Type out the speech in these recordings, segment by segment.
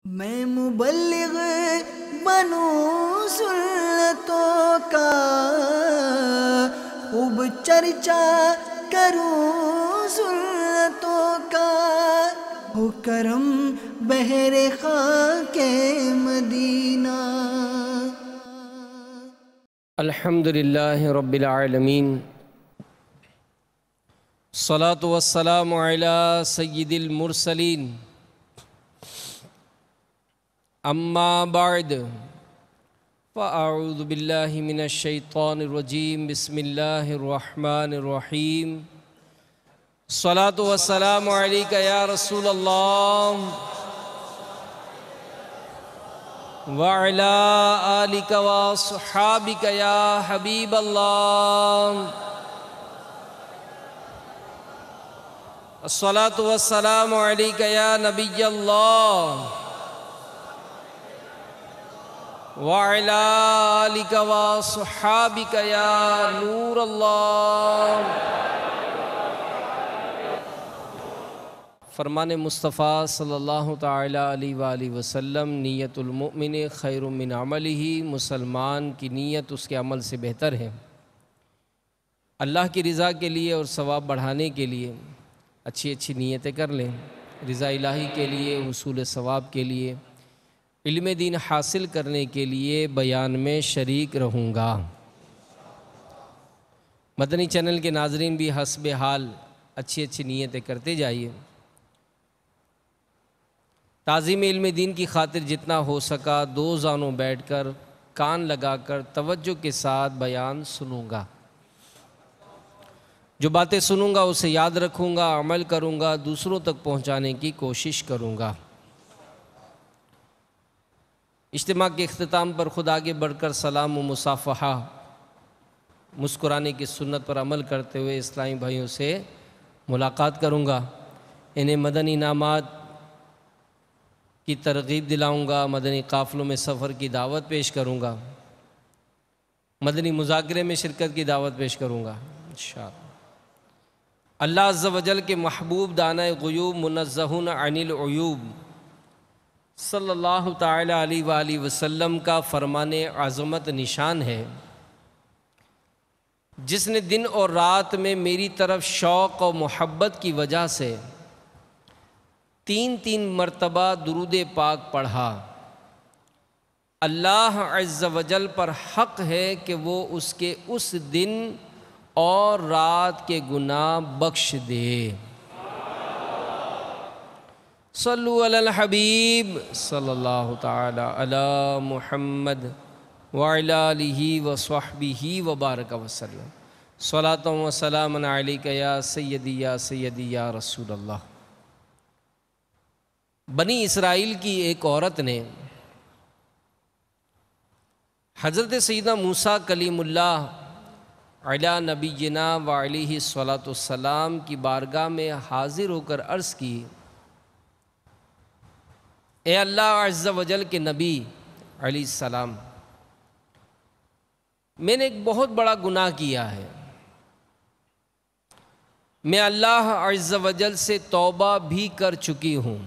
میں مبلغ بنوں سنتوں کا، خوب چرچا کروں سنتوں کا، ہو کرم بحر خاک مدینہ۔ الحمدللہ رب العالمین، الصلاة والسلام علی سید المرسلین، اما بعد فاعوذ باللہ من الشیطان الرجیم، بسم اللہ الرحمن الرحیم۔ الصلاة والسلام علیک یا رسول اللہ وعلی آلک واصحابک یا حبیب اللہ۔ الصلاة والسلام علیک یا نبی اللہ وعلی آلک واصحابک یا نور اللہ۔ فرمان مصطفیٰ صلی اللہ تعالیٰ علیہ وآلہ وسلم، نیت المؤمن خیر من عملہ، مسلمان کی نیت اس کے عمل سے بہتر ہے۔ اللہ کی رضا کے لیے اور ثواب بڑھانے کے لیے اچھی نیتیں کر لیں، رضا الہی کے لیے، حصول ثواب کے لیے، علم دین حاصل کرنے کے لیے بیان میں شریک رہوں گا۔ مدنی چینل کے ناظرین بھی حسب حال اچھی نیتیں کرتے جائیے۔ تعظیم علم دین کی خاطر جتنا ہو سکا دو زانوں بیٹھ کر کان لگا کر توجہ کے ساتھ بیان سنوں گا۔ جو باتیں سنوں گا اسے یاد رکھوں گا، عمل کروں گا، دوسروں تک پہنچانے کی کوشش کروں گا۔ اجتماع کے اختتام پر خود آگے بڑھ کر سلام و مصافحہ، مسکرانے کی سنت پر عمل کرتے ہوئے اسلامی بھائیوں سے ملاقات کروں گا۔ انہیں مدنی انعامات کی ترغیب دلاؤں گا، مدنی قافلوں میں سفر کی دعوت پیش کروں گا، مدنی مذاکرے میں شرکت کی دعوت پیش کروں گا انشاءاللہ۔ اللہ عز و جل کے محبوب دانہ غیوب، منزہون عن العیوب، صلی اللہ تعالیٰ علیہ وآلہ وسلم کا فرمان عظمت نشان ہے، جس نے دن اور رات میں میری طرف شوق و محبت کی وجہ سے 3 مرتبہ درود پاک پڑھا۔ اللہ عز و جل پر حق ہے کہ وہ اس کے اس دن اور رات کے گناہ بخش دے۔ صلو علی الحبیب صلی اللہ تعالی علی محمد وعلی آلہ وصحبہ وبارک وسلم۔ صلاۃ و سلام علیک یا سیدی یا سیدی یا رسول اللہ۔ بنی اسرائیل کی ایک عورت نے حضرت سیدنا موسیٰ کلیم اللہ علی نبینا وعلیہ الصلاۃ والسلام کی بارگاہ میں حاضر ہو کر عرض کی، اے اللہ عز و جل کے نبی علیہ السلام، میں نے ایک بہت بڑا گناہ کیا ہے، میں اللہ عز و جل سے توبہ بھی کر چکی ہوں۔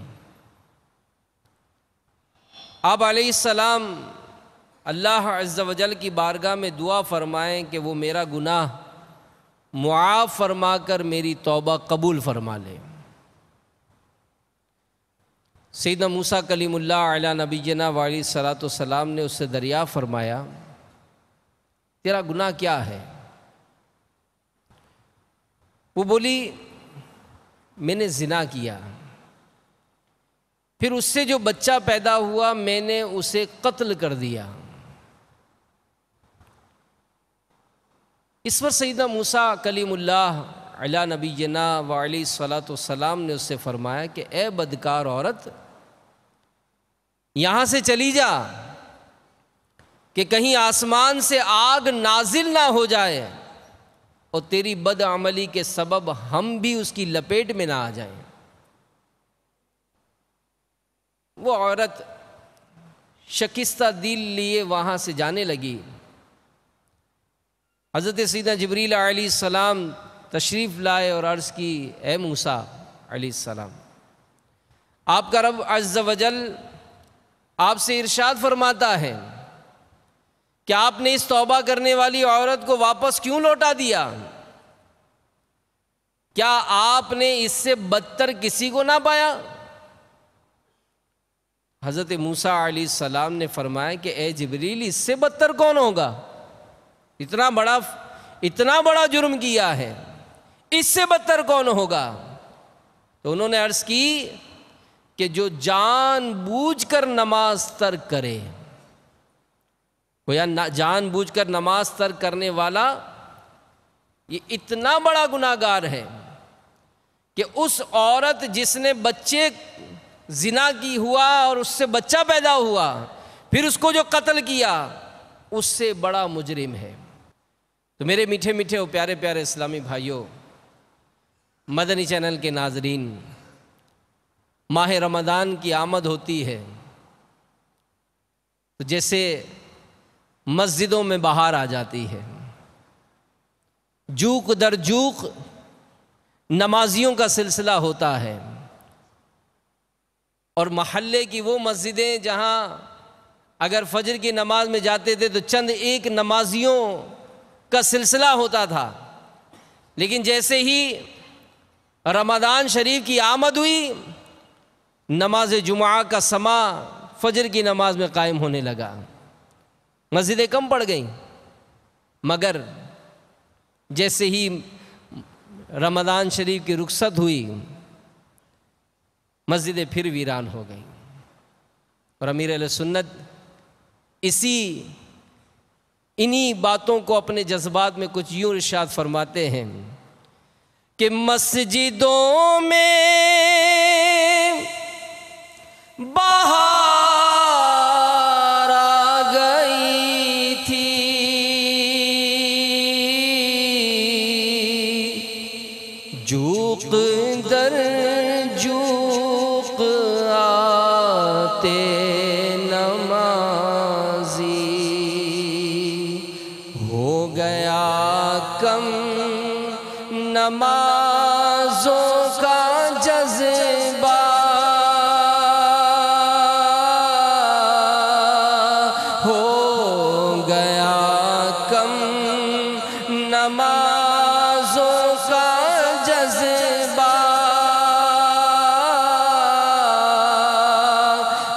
آپ علیہ السلام اللہ عز و جل کی بارگاہ میں دعا فرمائیں کہ وہ میرا گناہ معاف فرما کر میری توبہ قبول فرما لے۔ سیدنا موسیٰ کلیم اللہ علی نبینا وعلیہ الصلاۃ والسلام نے اس سے دریافت فرمایا، تیرا گناہ کیا ہے؟ وہ بولی، میں نے زنا کیا، پھر اس سے جو بچہ پیدا ہوا میں نے اسے قتل کر دیا۔ اس پر سیدنا موسیٰ کلیم اللہ علی نبینا وعلیہ الصلاۃ والسلام نے اس سے فرمایا کہ اے بدکار عورت، یہاں سے چلی جا کہ کہیں آسمان سے آگ نازل نہ ہو جائے اور تیری بد عملی کے سبب ہم بھی اس کی لپیٹ میں نہ آ جائیں۔ وہ عورت شکستہ دل لیے وہاں سے جانے لگی۔ حضرت سیدنا جبریل علیہ السلام تشریف لائے اور عرض کی، اے موسیٰ علیہ السلام، آپ کا رب عز و جل آپ سے ارشاد فرماتا ہے کہ آپ نے اس توبہ کرنے والی عورت کو واپس کیوں لوٹا دیا؟ کیا آپ نے اس سے بدتر کسی کو نہ پایا؟ حضرت موسیٰ علیہ السلام نے فرمایا کہ اے جبریل، اس سے بدتر کون ہوگا؟ اتنا بڑا جرم کیا ہے، اس سے بدتر کون ہوگا؟ تو انہوں نے عرض کی کہ جو جان بوجھ کر نماز ترک کرے، گویا جان بوجھ کر نماز ترک کرنے والا یہ اتنا بڑا گناہگار ہے کہ اس عورت جس نے بچے زنا کی ہوا اور اس سے بچہ پیدا ہوا، پھر اس کو جو قتل کیا، اس سے بڑا مجرم ہے۔ تو میرے میٹھے میٹھے اور پیارے پیارے اسلامی بھائیوں، مدنی چینل کے ناظرین، ماہ رمضان کی آمد ہوتی ہے تو جیسے مسجدوں میں بہار آ جاتی ہے، جوق در جوق نمازیوں کا سلسلہ ہوتا ہے، اور محلے کی وہ مسجدیں جہاں اگر فجر کی نماز میں جاتے تھے تو چند ایک نمازیوں کا سلسلہ ہوتا تھا، لیکن جیسے ہی رمضان شریف کی آمد ہوئی، نماز جمعہ کا سما فجر کی نماز میں قائم ہونے لگا، مسجدیں کم پڑ گئیں، مگر جیسے ہی رمضان شریف کی رخصت ہوئی، مسجدیں پھر ویران ہو گئیں۔ اور امیر اہل سنت انہی باتوں کو اپنے جذبات میں کچھ یوں ارشاد فرماتے ہیں کہ مسجدوں میں بہار آ گئی تھی، جوق در جوق آتے نمازی، ہو گیا کم نمازوں کا جذبہ، ہو گیا کم نمازوں کا جذبہ،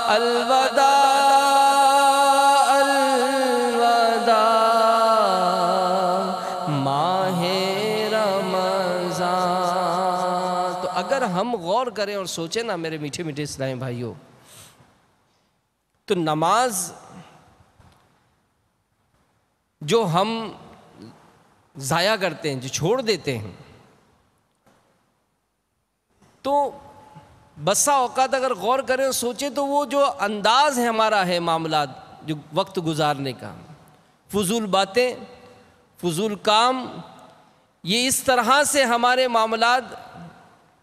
الوداع الوداع ماہ رمضان۔ تو اگر ہم غور کریں اور سوچیں نا میرے میٹھے میٹھے اسلامی بھائیوں، تو نماز جو ہم ضائع کرتے ہیں، جو چھوڑ دیتے ہیں، تو بسا اوقات اگر غور کریں اور سوچیں تو وہ جو انداز ہے ہمارا ہے معاملات، جو وقت گزارنے کا، فضول باتیں، فضول کام، یہ اس طرح سے ہمارے معاملات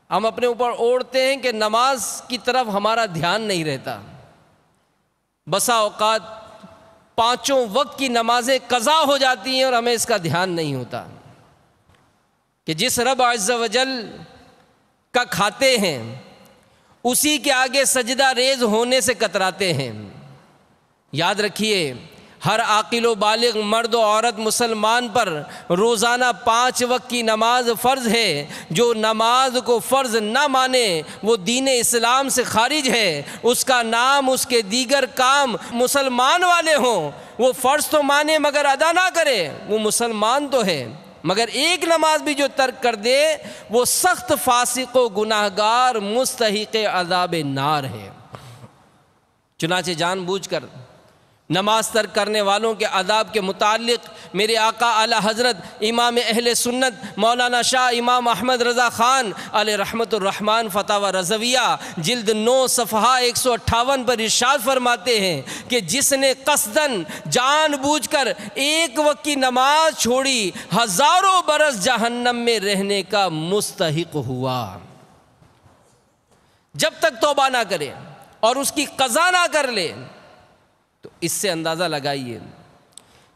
ہم اپنے اوپر اوڑھتے ہیں کہ نماز کی طرف ہمارا دھیان نہیں رہتا۔ بسا اوقات 5 وقت کی نمازیں قضا ہو جاتی ہیں اور ہمیں اس کا دھیان نہیں ہوتا کہ جس رب عز و جل کا کھاتے ہیں اسی کے آگے سجدہ ریز ہونے سے کتراتے ہیں۔ یاد رکھیے، ہر عاقل و بالغ مرد و عورت مسلمان پر روزانہ 5 وقت کی نماز فرض ہے۔ جو نماز کو فرض نہ مانے وہ دین اسلام سے خارج ہے، اس کا نام اس کے دیگر کام مسلمان والے ہوں۔ وہ فرض تو مانے مگر ادا نہ کرے، وہ مسلمان تو ہے، مگر ایک نماز بھی جو ترک کر دے وہ سخت فاسق و گناہگار مستحق عذاب نار ہے۔ چنانچہ جان بوجھ کر نماز ترک کرنے والوں کے عذاب کے متعلق میرے آقا اعلی حضرت امام اہل سنت مولانا شاہ امام احمد رضا خان علیہ رحمت الرحمن فتاوی رضویہ جلد 9 صفحہ 158 پر ارشاد فرماتے ہیں کہ جس نے قصداً جان بوجھ کر ایک وقت کی نماز چھوڑی، ہزاروں برس جہنم میں رہنے کا مستحق ہوا۔ جب تک توبہ نہ کرے اور اس کی قضا نہ کر لے، تو اس سے اندازہ لگائیے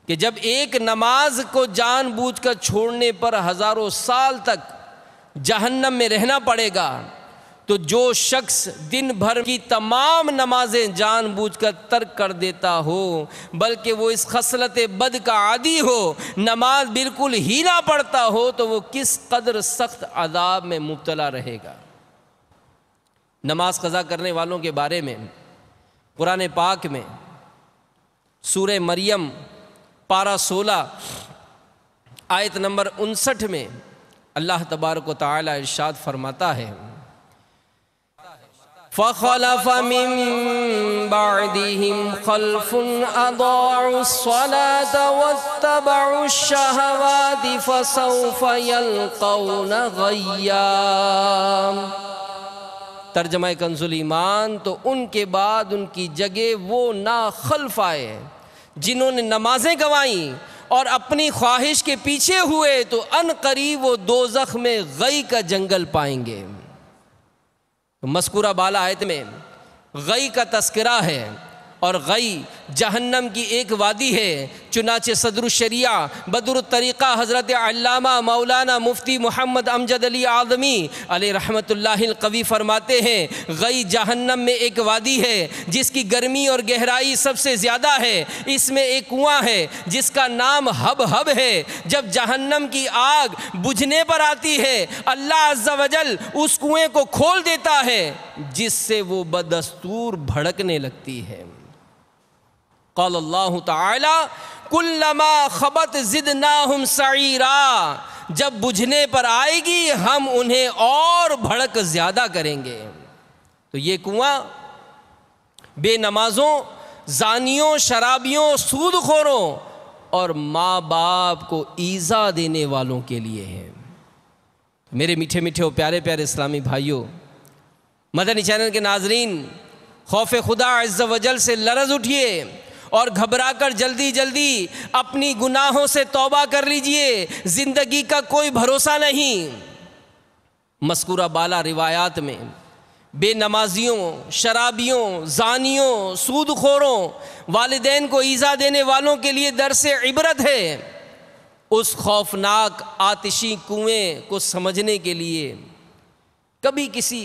کہ جب ایک نماز کو جان بوجھ کر چھوڑنے پر ہزاروں سال تک جہنم میں رہنا پڑے گا، تو جو شخص دن بھر کی تمام نمازیں جان بوجھ کر ترک کر دیتا ہو، بلکہ وہ اس خصلت بد کا عادی ہو، نماز بالکل ہی نہ پڑھتا ہو، تو وہ کس قدر سخت عذاب میں مبتلا رہے گا۔ نماز قضا کرنے والوں کے بارے میں قرآن پاک میں سورہ مریم پارہ 16 آیت نمبر 59 میں اللہ تبارک و تعالی ارشاد فرماتا ہے، فَخَلَفَ مِن بَعْدِهِمْ خَلْفٌ أَضَاعُوا الصَّلَاةَ وَاتَّبَعُوا الشَّهَوَاتِ فَسَوْفَ يَلْقَوْنَ غَيًّا۔ ترجمہ کنز ایمان، تو ان کے بعد ان کی جگہ وہ ناخلف آئے جنہوں نے نمازیں گنوائیں اور اپنی خواہش کے پیچھے ہوئے، تو ان قریب وہ دوزخ میں غی کا جنگل پائیں گے۔ مذکورہ بالا آیت میں غی کا تذکرہ ہے، اور غی جہنم کی ایک وادی ہے۔ چنانچہ صدر الشریعہ بدر الطریقہ حضرت علامہ مولانا مفتی محمد امجد علی اعظمی علیہ رحمۃ اللہ القوی فرماتے ہیں، غی جہنم میں ایک وادی ہے جس کی گرمی اور گہرائی سب سے زیادہ ہے۔ اس میں ایک کنواں ہے جس کا نام ہب ہب ہے۔ جب جہنم کی آگ بجھنے پر آتی ہے، اللہ عز و جل اس کنویں کو کھول دیتا ہے، جس سے وہ بدستور بھڑکنے لگتی ہے۔ قال اللہ تعالی کلما خبت زدناہم سعیرا، جب بجھنے پر آئے گی ہم انہیں اور بھڑک زیادہ کریں گے۔ تو یہ کنواں بے نمازوں، زانیوں، شرابیوں، سود خوروں اور ماں باپ کو ایذا دینے والوں کے لیے ہے۔ میرے میٹھے میٹھے اور پیارے پیارے اسلامی بھائیوں، مدنی چینل کے ناظرین، خوف خدا عز و جل سے لرز اٹھیے اور گھبرا کر جلدی جلدی اپنی گناہوں سے توبہ کر لیجئے، زندگی کا کوئی بھروسہ نہیں۔ مذکورہ بالا روایات میں بے نمازیوں، شرابیوں، زانیوں، سود خوروں، والدین کو ایذا دینے والوں کے لیے درس عبرت ہے۔ اس خوفناک آتشی کنویں کو سمجھنے کے لیے کبھی کسی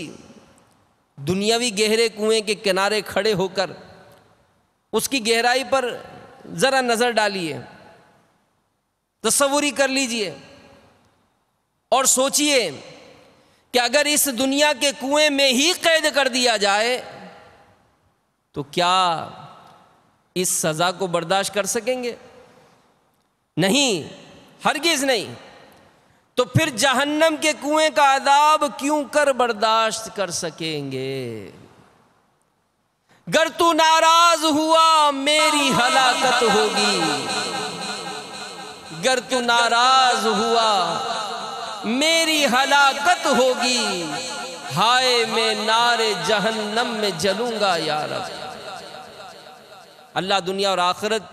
دنیاوی گہرے کنویں کے کنارے کھڑے ہو کر اس کی گہرائی پر ذرا نظر ڈالیے، تصوری کر لیجئے اور سوچئے کہ اگر اس دنیا کے کنویں میں ہی قید کر دیا جائے تو کیا اس سزا کو برداشت کر سکیں گے؟ نہیں، ہرگز نہیں۔ تو پھر جہنم کے کنویں کا عذاب کیوں کر برداشت کر سکیں گے؟ گر تو ناراض ہوا میری ہلاکت ہوگی، گر تو ناراض ہوا میری ہلاکت ہوگی، ہائے میں نار جہنم میں جلوں گا یا رب۔ اللہ دنیا اور آخرت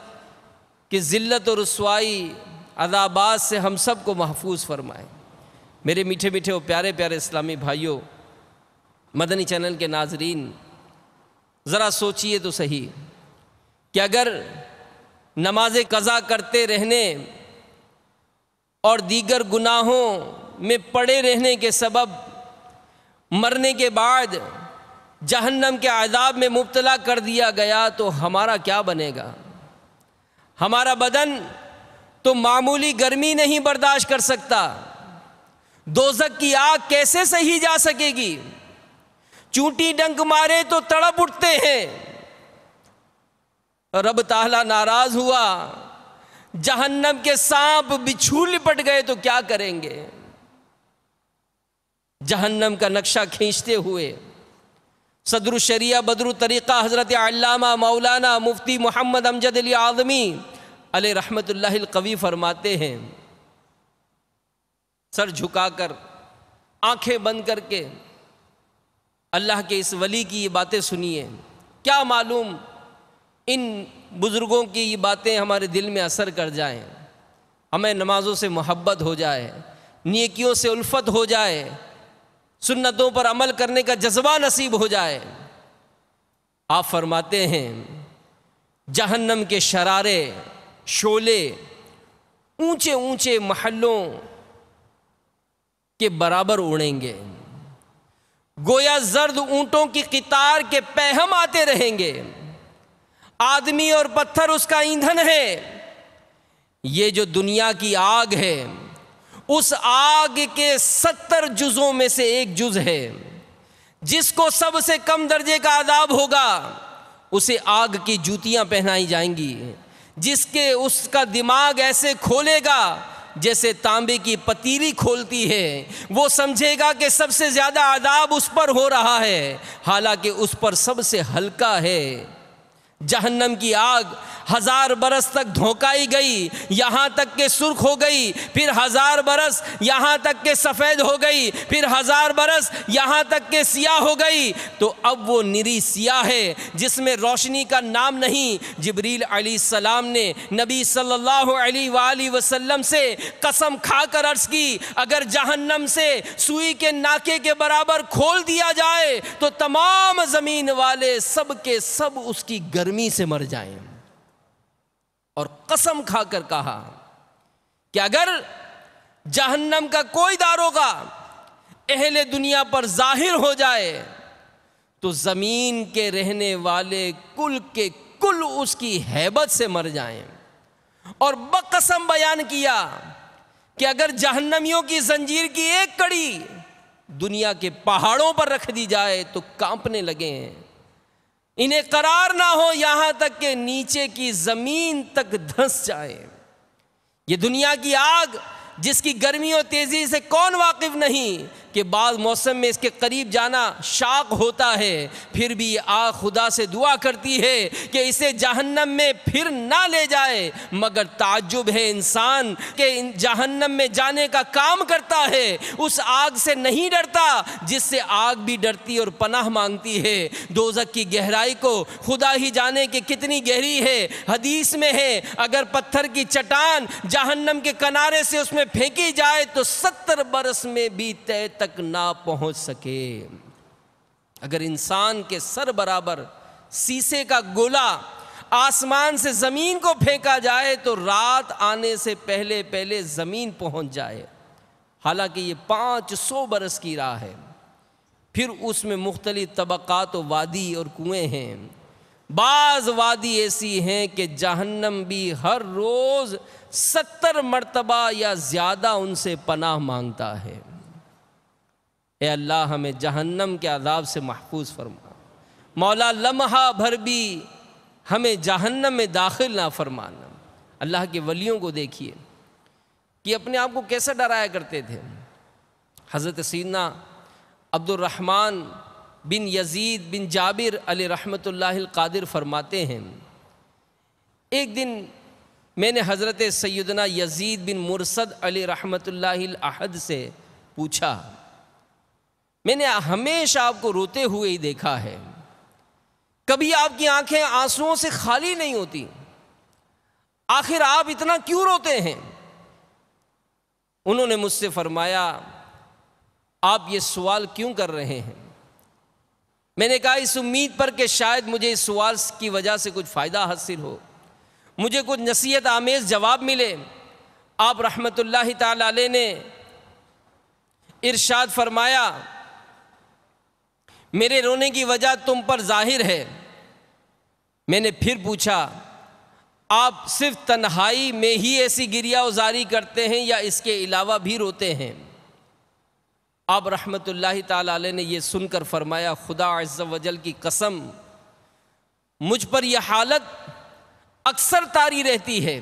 کی ذلت اور رسوائی، عذابات سے ہم سب کو محفوظ فرمائے۔ میرے میٹھے میٹھے اور پیارے پیارے اسلامی بھائیوں، مدنی چینل کے ناظرین، ذرا سوچئے تو صحیح کہ اگر نماز قضا کرتے رہنے اور دیگر گناہوں میں پڑے رہنے کے سبب مرنے کے بعد جہنم کے عذاب میں مبتلا کر دیا گیا تو ہمارا کیا بنے گا؟ ہمارا بدن تو معمولی گرمی نہیں برداشت کر سکتا، دوزخ کی آگ کیسے سہی جا سکے گی؟ چونٹی ڈنک مارے تو تڑپ اٹھتے ہیں۔ رب تعالیٰ ناراض ہوا، جہنم کے سانپ بچھو لپٹ گئے تو کیا کریں گے؟ جہنم کا نقشہ کھینچتے ہوئے صدر الشریعہ بدر الطریقہ حضرت علامہ مولانا مفتی محمد امجد علی اعظمی علیہ رحمۃ اللہ القوی فرماتے ہیں، سر جھکا کر آنکھیں بند کر کے اللہ کے اس ولی کی یہ باتیں سنیے، کیا معلوم ان بزرگوں کی یہ باتیں ہمارے دل میں اثر کر جائیں، ہمیں نمازوں سے محبت ہو جائے، نیکیوں سے الفت ہو جائے، سنتوں پر عمل کرنے کا جذبہ نصیب ہو جائے۔ آپ فرماتے ہیں جہنم کے شرارے شعلے اونچے اونچے محلوں کے برابر اڑیں گے، گویا زرد اونٹوں کی قطار کے پیہم آتے رہیں گے، آدمی اور پتھر اس کا ایندھن ہے۔ یہ جو دنیا کی آگ ہے، اس آگ کے 70 جزوں میں سے ایک جز ہے۔ جس کو سب سے کم درجے کا عذاب ہوگا اسے آگ کی جوتیاں پہنائی جائیں گی، اس کا دماغ ایسے کھولے گا جیسے تانبے کی پتیلی کھولتی ہے۔ وہ سمجھے گا کہ سب سے زیادہ عذاب اس پر ہو رہا ہے، حالانکہ اس پر سب سے ہلکا ہے۔ جہنم کی آگ 1000 برس تک دھونکائی گئی، یہاں تک کہ سرخ ہو گئی، پھر 1000 برس یہاں تک کہ سفید ہو گئی، پھر 1000 برس یہاں تک کہ سیاہ ہو گئی، تو اب وہ نری سیاہ ہے جس میں روشنی کا نام نہیں۔ جبریل علیہ السلام نے نبی صلی اللہ علیہ وآلہ وسلم سے قسم کھا کر عرض کی، اگر جہنم سے سوئی کے ناکے کے برابر کھول دیا جائے تو تمام زمین والے سب کے سب اس کی گرمی سے مر جائیں۔ اور قسم کھا کر کہا کہ اگر جہنم کا کوئی داروغہ اہل دنیا پر ظاہر ہو جائے تو زمین کے رہنے والے کل کے کل اس کی ہیبت سے مر جائیں۔ اور بقسم بیان کیا کہ اگر جہنمیوں کی زنجیر کی ایک کڑی دنیا کے پہاڑوں پر رکھ دی جائے تو کانپنے لگیں، انہیں قرار نہ ہو، یہاں تک کہ نیچے کی زمین تک دھنس جائے۔ یہ دنیا کی آگ جس کی گرمی اور تیزی سے کون واقف نہیں کہ بعض موسم میں اس کے قریب جانا شاق ہوتا ہے، پھر بھی یہ آگ خدا سے دعا کرتی ہے کہ اسے جہنم میں پھر نہ لے جائے، مگر تعجب ہے انسان کہ جہنم میں جانے کا کام کرتا ہے، اس آگ سے نہیں ڈرتا جس سے آگ بھی ڈرتی اور پناہ مانگتی ہے۔ دوزخ کی گہرائی کو خدا ہی جانے کہ کتنی گہری ہے۔ حدیث میں ہے اگر پتھر کی چٹان جہنم کے کنارے سے اس میں پھینکی جائے تو 70 برس میں بھی تہ تک نہ پہنچ سکے۔ اگر انسان کے سر برابر سیسے کا گولا آسمان سے زمین کو پھینکا جائے تو رات آنے سے پہلے پہلے زمین پہنچ جائے، حالانکہ یہ 500 برس کی راہ ہے۔ پھر اس میں مختلف طبقات و وادی اور کنویں ہیں۔ بعض وادی ایسی ہیں کہ جہنم بھی ہر روز 70 مرتبہ یا زیادہ ان سے پناہ مانگتا ہے۔ اے اللہ ہمیں جہنم کے عذاب سے محفوظ فرما، مولا لمحہ بھر بھی ہمیں جہنم میں داخل نہ فرمانا۔ اللہ کے ولیوں کو دیکھیے کہ اپنے آپ کو کیسے ڈرایا کرتے تھے۔ حضرت سیدنا عبد الرحمن بن یزید بن جابر علیہ رحمۃ اللہ القادر فرماتے ہیں، ایک دن میں نے حضرت سیدنا یزید بن مرصد علیہ رحمۃ اللہ الاحد سے پوچھا، میں نے ہمیشہ آپ کو روتے ہوئے ہی دیکھا ہے، کبھی آپ کی آنکھیں آنسوؤں سے خالی نہیں ہوتی، آخر آپ اتنا کیوں روتے ہیں؟ انہوں نے مجھ سے فرمایا، آپ یہ سوال کیوں کر رہے ہیں؟ میں نے کہا اس امید پر کہ شاید مجھے اس سوال کی وجہ سے کچھ فائدہ حاصل ہو، مجھے کچھ نصیحت آمیز جواب ملے۔ آپ رحمت اللہ تعالی علیہ نے ارشاد فرمایا، میرے رونے کی وجہ تم پر ظاہر ہے۔ میں نے پھر پوچھا، آپ صرف تنہائی میں ہی ایسی گریہ وزاری کرتے ہیں یا اس کے علاوہ بھی روتے ہیں؟ آپ رحمت اللہ تعالی علیہ نے یہ سن کر فرمایا، خدا عز و جل کی قسم، مجھ پر یہ حالت اکثر طاری رہتی ہے۔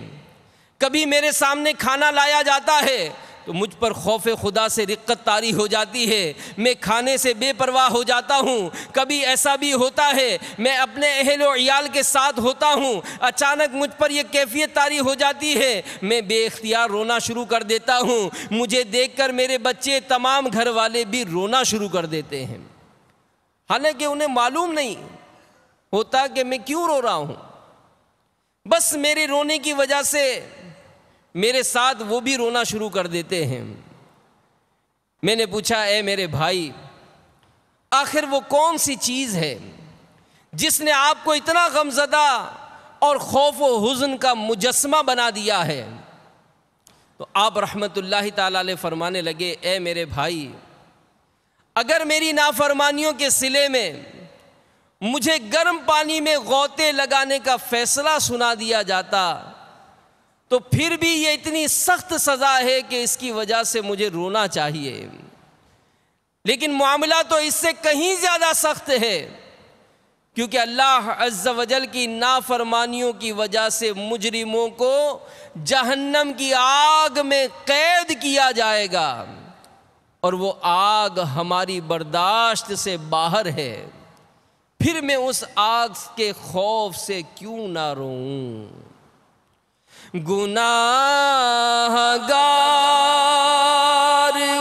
کبھی میرے سامنے کھانا لایا جاتا ہے تو مجھ پر خوف خدا سے رقت طاری ہو جاتی ہے، میں کھانے سے بے پرواہ ہو جاتا ہوں۔ کبھی ایسا بھی ہوتا ہے میں اپنے اہل و عیال کے ساتھ ہوتا ہوں، اچانک مجھ پر یہ کیفیت طاری ہو جاتی ہے، میں بے اختیار رونا شروع کر دیتا ہوں۔ مجھے دیکھ کر میرے بچے، تمام گھر والے بھی رونا شروع کر دیتے ہیں، حالانکہ انہیں معلوم نہیں ہوتا کہ میں کیوں رو رہا ہوں، بس میرے رونے کی وجہ سے میرے ساتھ وہ بھی رونا شروع کر دیتے ہیں۔ میں نے پوچھا، اے میرے بھائی، آخر وہ کون سی چیز ہے جس نے آپ کو اتنا غمزدہ اور خوف و حزن کا مجسمہ بنا دیا ہے؟ تو آپ رحمت اللہ تعالی علیہ فرمانے لگے، اے میرے بھائی، اگر میری نافرمانیوں کے صلے میں مجھے گرم پانی میں غوطے لگانے کا فیصلہ سنا دیا جاتا تو پھر بھی یہ اتنی سخت سزا ہے کہ اس کی وجہ سے مجھے رونا چاہیے، لیکن معاملہ تو اس سے کہیں زیادہ سخت ہے، کیونکہ اللہ عز و جل کی نافرمانیوں کی وجہ سے مجرموں کو جہنم کی آگ میں قید کیا جائے گا، اور وہ آگ ہماری برداشت سے باہر ہے، پھر میں اس آگ کے خوف سے کیوں نہ روؤں؟ گناہ گار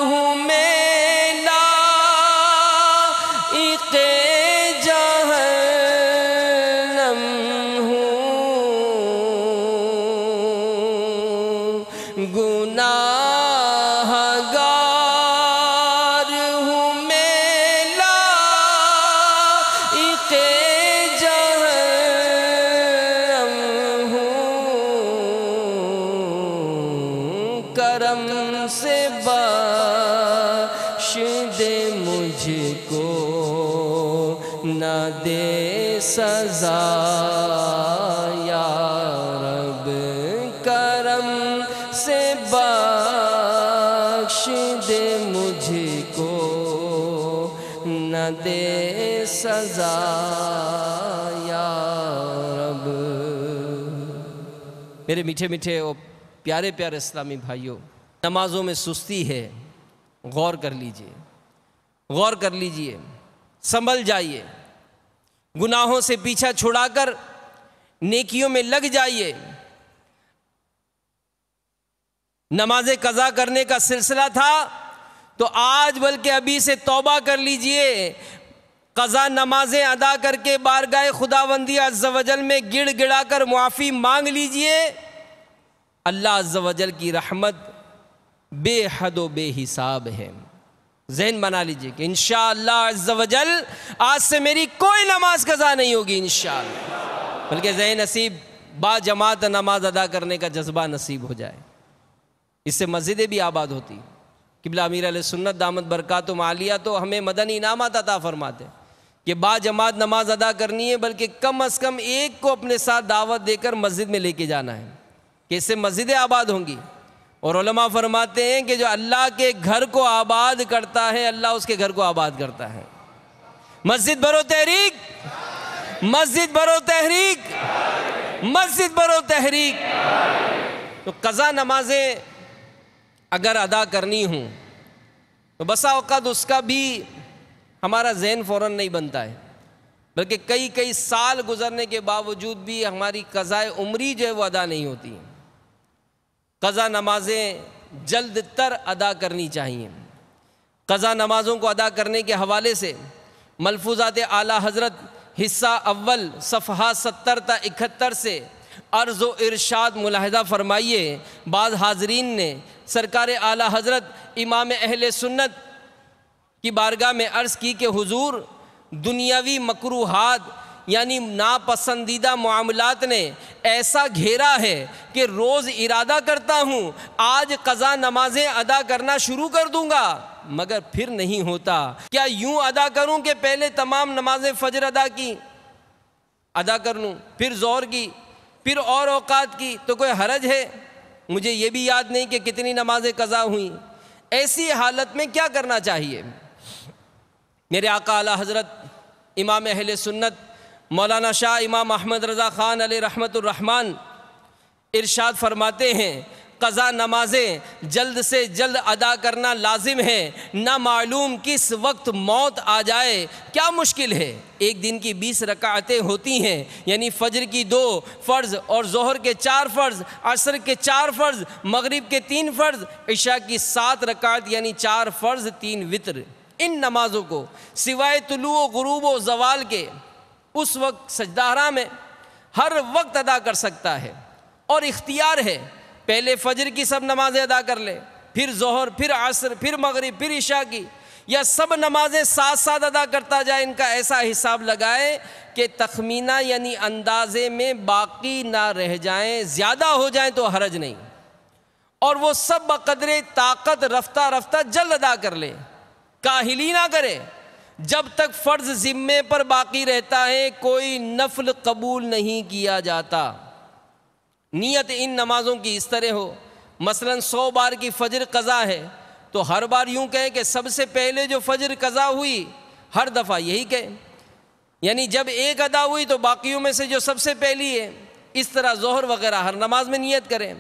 ہوں میں لائق جہنم ہوں، گناہ گار ہوں میں لائق جہنم ہوں، کرم سے بخش دے مجھ کو، نہ دے سزا یا رب، کرم سے بخش دے مجھ کو، نہ دے سزا یا رب۔ میرے میٹھے میٹھے اور پیارے پیارے اسلامی بھائیوں، نمازوں میں سستی ہے، غور کر لیجئے، غور کر لیجئے، سنبھل جائیے، گناہوں سے پیچھا چھڑا کر نیکیوں میں لگ جائیے۔ نماز قضا کرنے کا سلسلہ تھا تو آج بلکہ ابھی سے توبہ کر لیجئے، قضا نمازیں ادا کر کے بارگاہ خداوندی عز و جل میں گڑ گڑا کر معافی مانگ لیجئے۔ اللہ عز و جل کی رحمت بے حد و بے حساب ہے۔ ذہن بنا لیجئے کہ انشاءاللہ عز و جل آج سے میری کوئی نماز قضا نہیں ہوگی انشاءاللہ، بلکہ ذہن نصیب با جماعت نماز ادا کرنے کا جذبہ نصیب ہو جائے، اس سے مسجدیں بھی آباد ہوتی۔ قبلہ امیر علیہ سنت دامت برکاتہم عالیہ تو ہمیں مدنی انعامات عطا فرماتے کہ با جماعت نماز ادا کرنی ہے، بلکہ کم از کم ایک کو اپنے ساتھ دعوت دے کر مسجد میں لے کے جانا ہے کہ اس سے مسجدیں آباد ہوں گی۔ اور علماء فرماتے ہیں کہ جو اللہ کے گھر کو آباد کرتا ہے اللہ اس کے گھر کو آباد کرتا ہے۔ مسجد برو تحریک، مسجد برو تحریک، مسجد برو تحریک۔ تو قضا نمازیں اگر ادا کرنی ہوں تو بسا اوقات اس کا بھی ہمارا ذہن فوراً نہیں بنتا ہے، بلکہ کئی سال گزرنے کے باوجود بھی ہماری قضائے عمری جو ہے وہ ادا نہیں ہوتی۔ قضا نمازیں جلد تر ادا کرنی چاہیے۔ قضا نمازوں کو ادا کرنے کے حوالے سے ملفوظات اعلیٰ حضرت حصہ اول صفحہ 70 تا 71 سے عرض و ارشاد ملاحظہ فرمائیے۔ بعض حاضرین نے سرکار اعلیٰ حضرت امام اہل سنت کی بارگاہ میں عرض کی کہ حضور، دنیاوی مکروہات یعنی ناپسندیدہ معاملات نے ایسا گھیرا ہے کہ روز ارادہ کرتا ہوں آج قضا نمازیں ادا کرنا شروع کر دوں گا، مگر پھر نہیں ہوتا۔ کیا یوں ادا کروں کہ پہلے تمام نمازیں فجر ادا کر لوں، پھر ظہر کی، پھر اور اوقات کی؟ تو کوئی حرج ہے؟ مجھے یہ بھی یاد نہیں کہ کتنی نمازیں قضا ہوئیں۔ ایسی حالت میں کیا کرنا چاہیے؟ میرے آقا اعلیٰ حضرت امام اہل سنت مولانا شاہ امام احمد رضا خان علیہ رحمت الرحمن ارشاد فرماتے ہیں، قضا نمازیں جلد سے جلد ادا کرنا لازم ہے، نہ معلوم کس وقت موت آ جائے۔ کیا مشکل ہے؟ ایک دن کی 20 رکعتیں ہوتی ہیں، یعنی فجر کی 2 فرض اور ظہر کے 4 فرض، عصر کے 4 فرض، مغرب کے 3 فرض، عشاء کی 7 رکعت یعنی 4 فرض 3 وتر۔ ان نمازوں کو سوائے طلوع و غروب و زوال کے اس وقت سجدہ میں ہر وقت ادا کر سکتا ہے، اور اختیار ہے پہلے فجر کی سب نمازیں ادا کر لے، پھر ظہر، پھر عصر، پھر مغرب، پھر عشاء کی، یا سب نمازیں ساتھ ساتھ ادا کرتا جائے۔ ان کا ایسا حساب لگائے کہ تخمینہ یعنی اندازے میں باقی نہ رہ جائیں، زیادہ ہو جائیں تو حرج نہیں، اور وہ سب بقدر طاقت رفتہ رفتہ جلد ادا کر لے۔ کاہلی نہ کرے. جب تک فرض ذمے پر باقی رہتا ہے کوئی نفل قبول نہیں کیا جاتا. نیت ان نمازوں کی اس طرح ہو، مثلا 100 بار کی فجر قضا ہے تو ہر بار یوں کہیں کہ سب سے پہلے جو فجر قضا ہوئی ہر دفعہ یہی کہیں، یعنی جب ایک ادا ہوئی تو باقیوں میں سے جو سب سے پہلی ہے. اس طرح ظہر وغیرہ ہر نماز میں نیت کریں.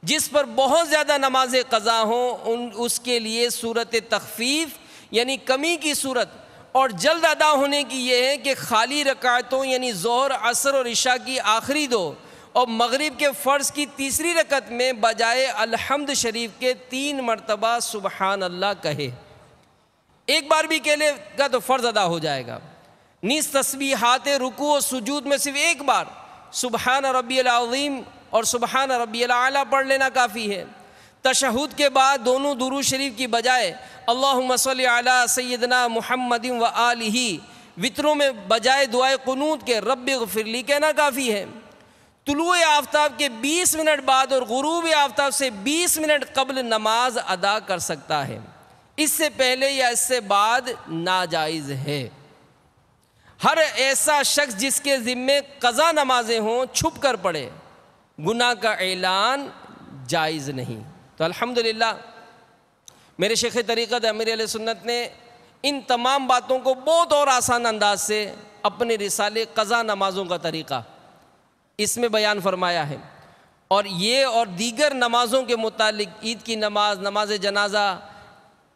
جس پر بہت زیادہ نمازیں قضا ہوں اس کے لیے صورت تخفیف یعنی کمی کی صورت اور جلد ادا ہونے کی یہ ہے کہ خالی رکعتوں یعنی ظہر، عصر اور عشاء کی آخری 2 اور مغرب کے فرض کی تیسری رکعت میں بجائے الحمد شریف کے 3 مرتبہ سبحان اللہ کہے. ایک بار بھی کہہ لے گا تو فرض ادا ہو جائے گا. نیز تسبیحات رکوع و سجود میں صرف ایک بار سبحان ربی العظیم اور سبحان ربی الاعلیٰ پڑھ لینا کافی ہے. تشہد کے بعد دونوں درود شریف کی بجائے اللہم صلی علی سیدنا محمد و آلہ، وطروں میں بجائے دعائے قنوت کے رب اغفر لی کہنا کافی ہے. طلوع آفتاب کے 20 منٹ بعد اور غروب آفتاب سے 20 منٹ قبل نماز ادا کر سکتا ہے. اس سے پہلے یا اس سے بعد ناجائز ہے. ہر ایسا شخص جس کے ذمے قضا نمازیں ہوں چھپ کر پڑھے، گناہ کا اعلان جائز نہیں. تو الحمدللہ میرے شیخ طریقت امیر اہل سنت نے ان تمام باتوں کو بہت اور آسان انداز سے اپنے رسالے قضا نمازوں کا طریقہ اس میں بیان فرمایا ہے. اور یہ اور دیگر نمازوں کے متعلق عید کی نماز، نماز جنازہ،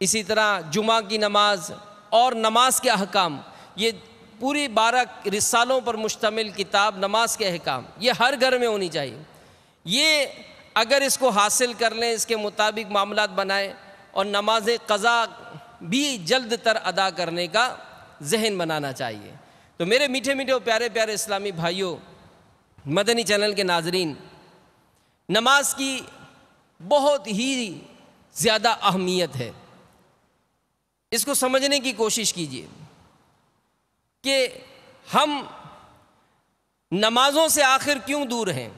اسی طرح جمعہ کی نماز اور نماز کے احکام، یہ پوری 12 رسالوں پر مشتمل کتاب نماز کے احکام یہ ہر گھر میں ہونی چاہیے. یہ اگر اس کو حاصل کر لیں، اس کے مطابق معاملات بنائیں اور نماز قضا بھی جلد تر ادا کرنے کا ذہن بنانا چاہیے. تو میرے میٹھے میٹھے اور پیارے پیارے اسلامی بھائیوں، مدنی چینل کے ناظرین، نماز کی بہت ہی زیادہ اہمیت ہے. اس کو سمجھنے کی کوشش کیجیے کہ ہم نمازوں سے آخر کیوں دور ہیں.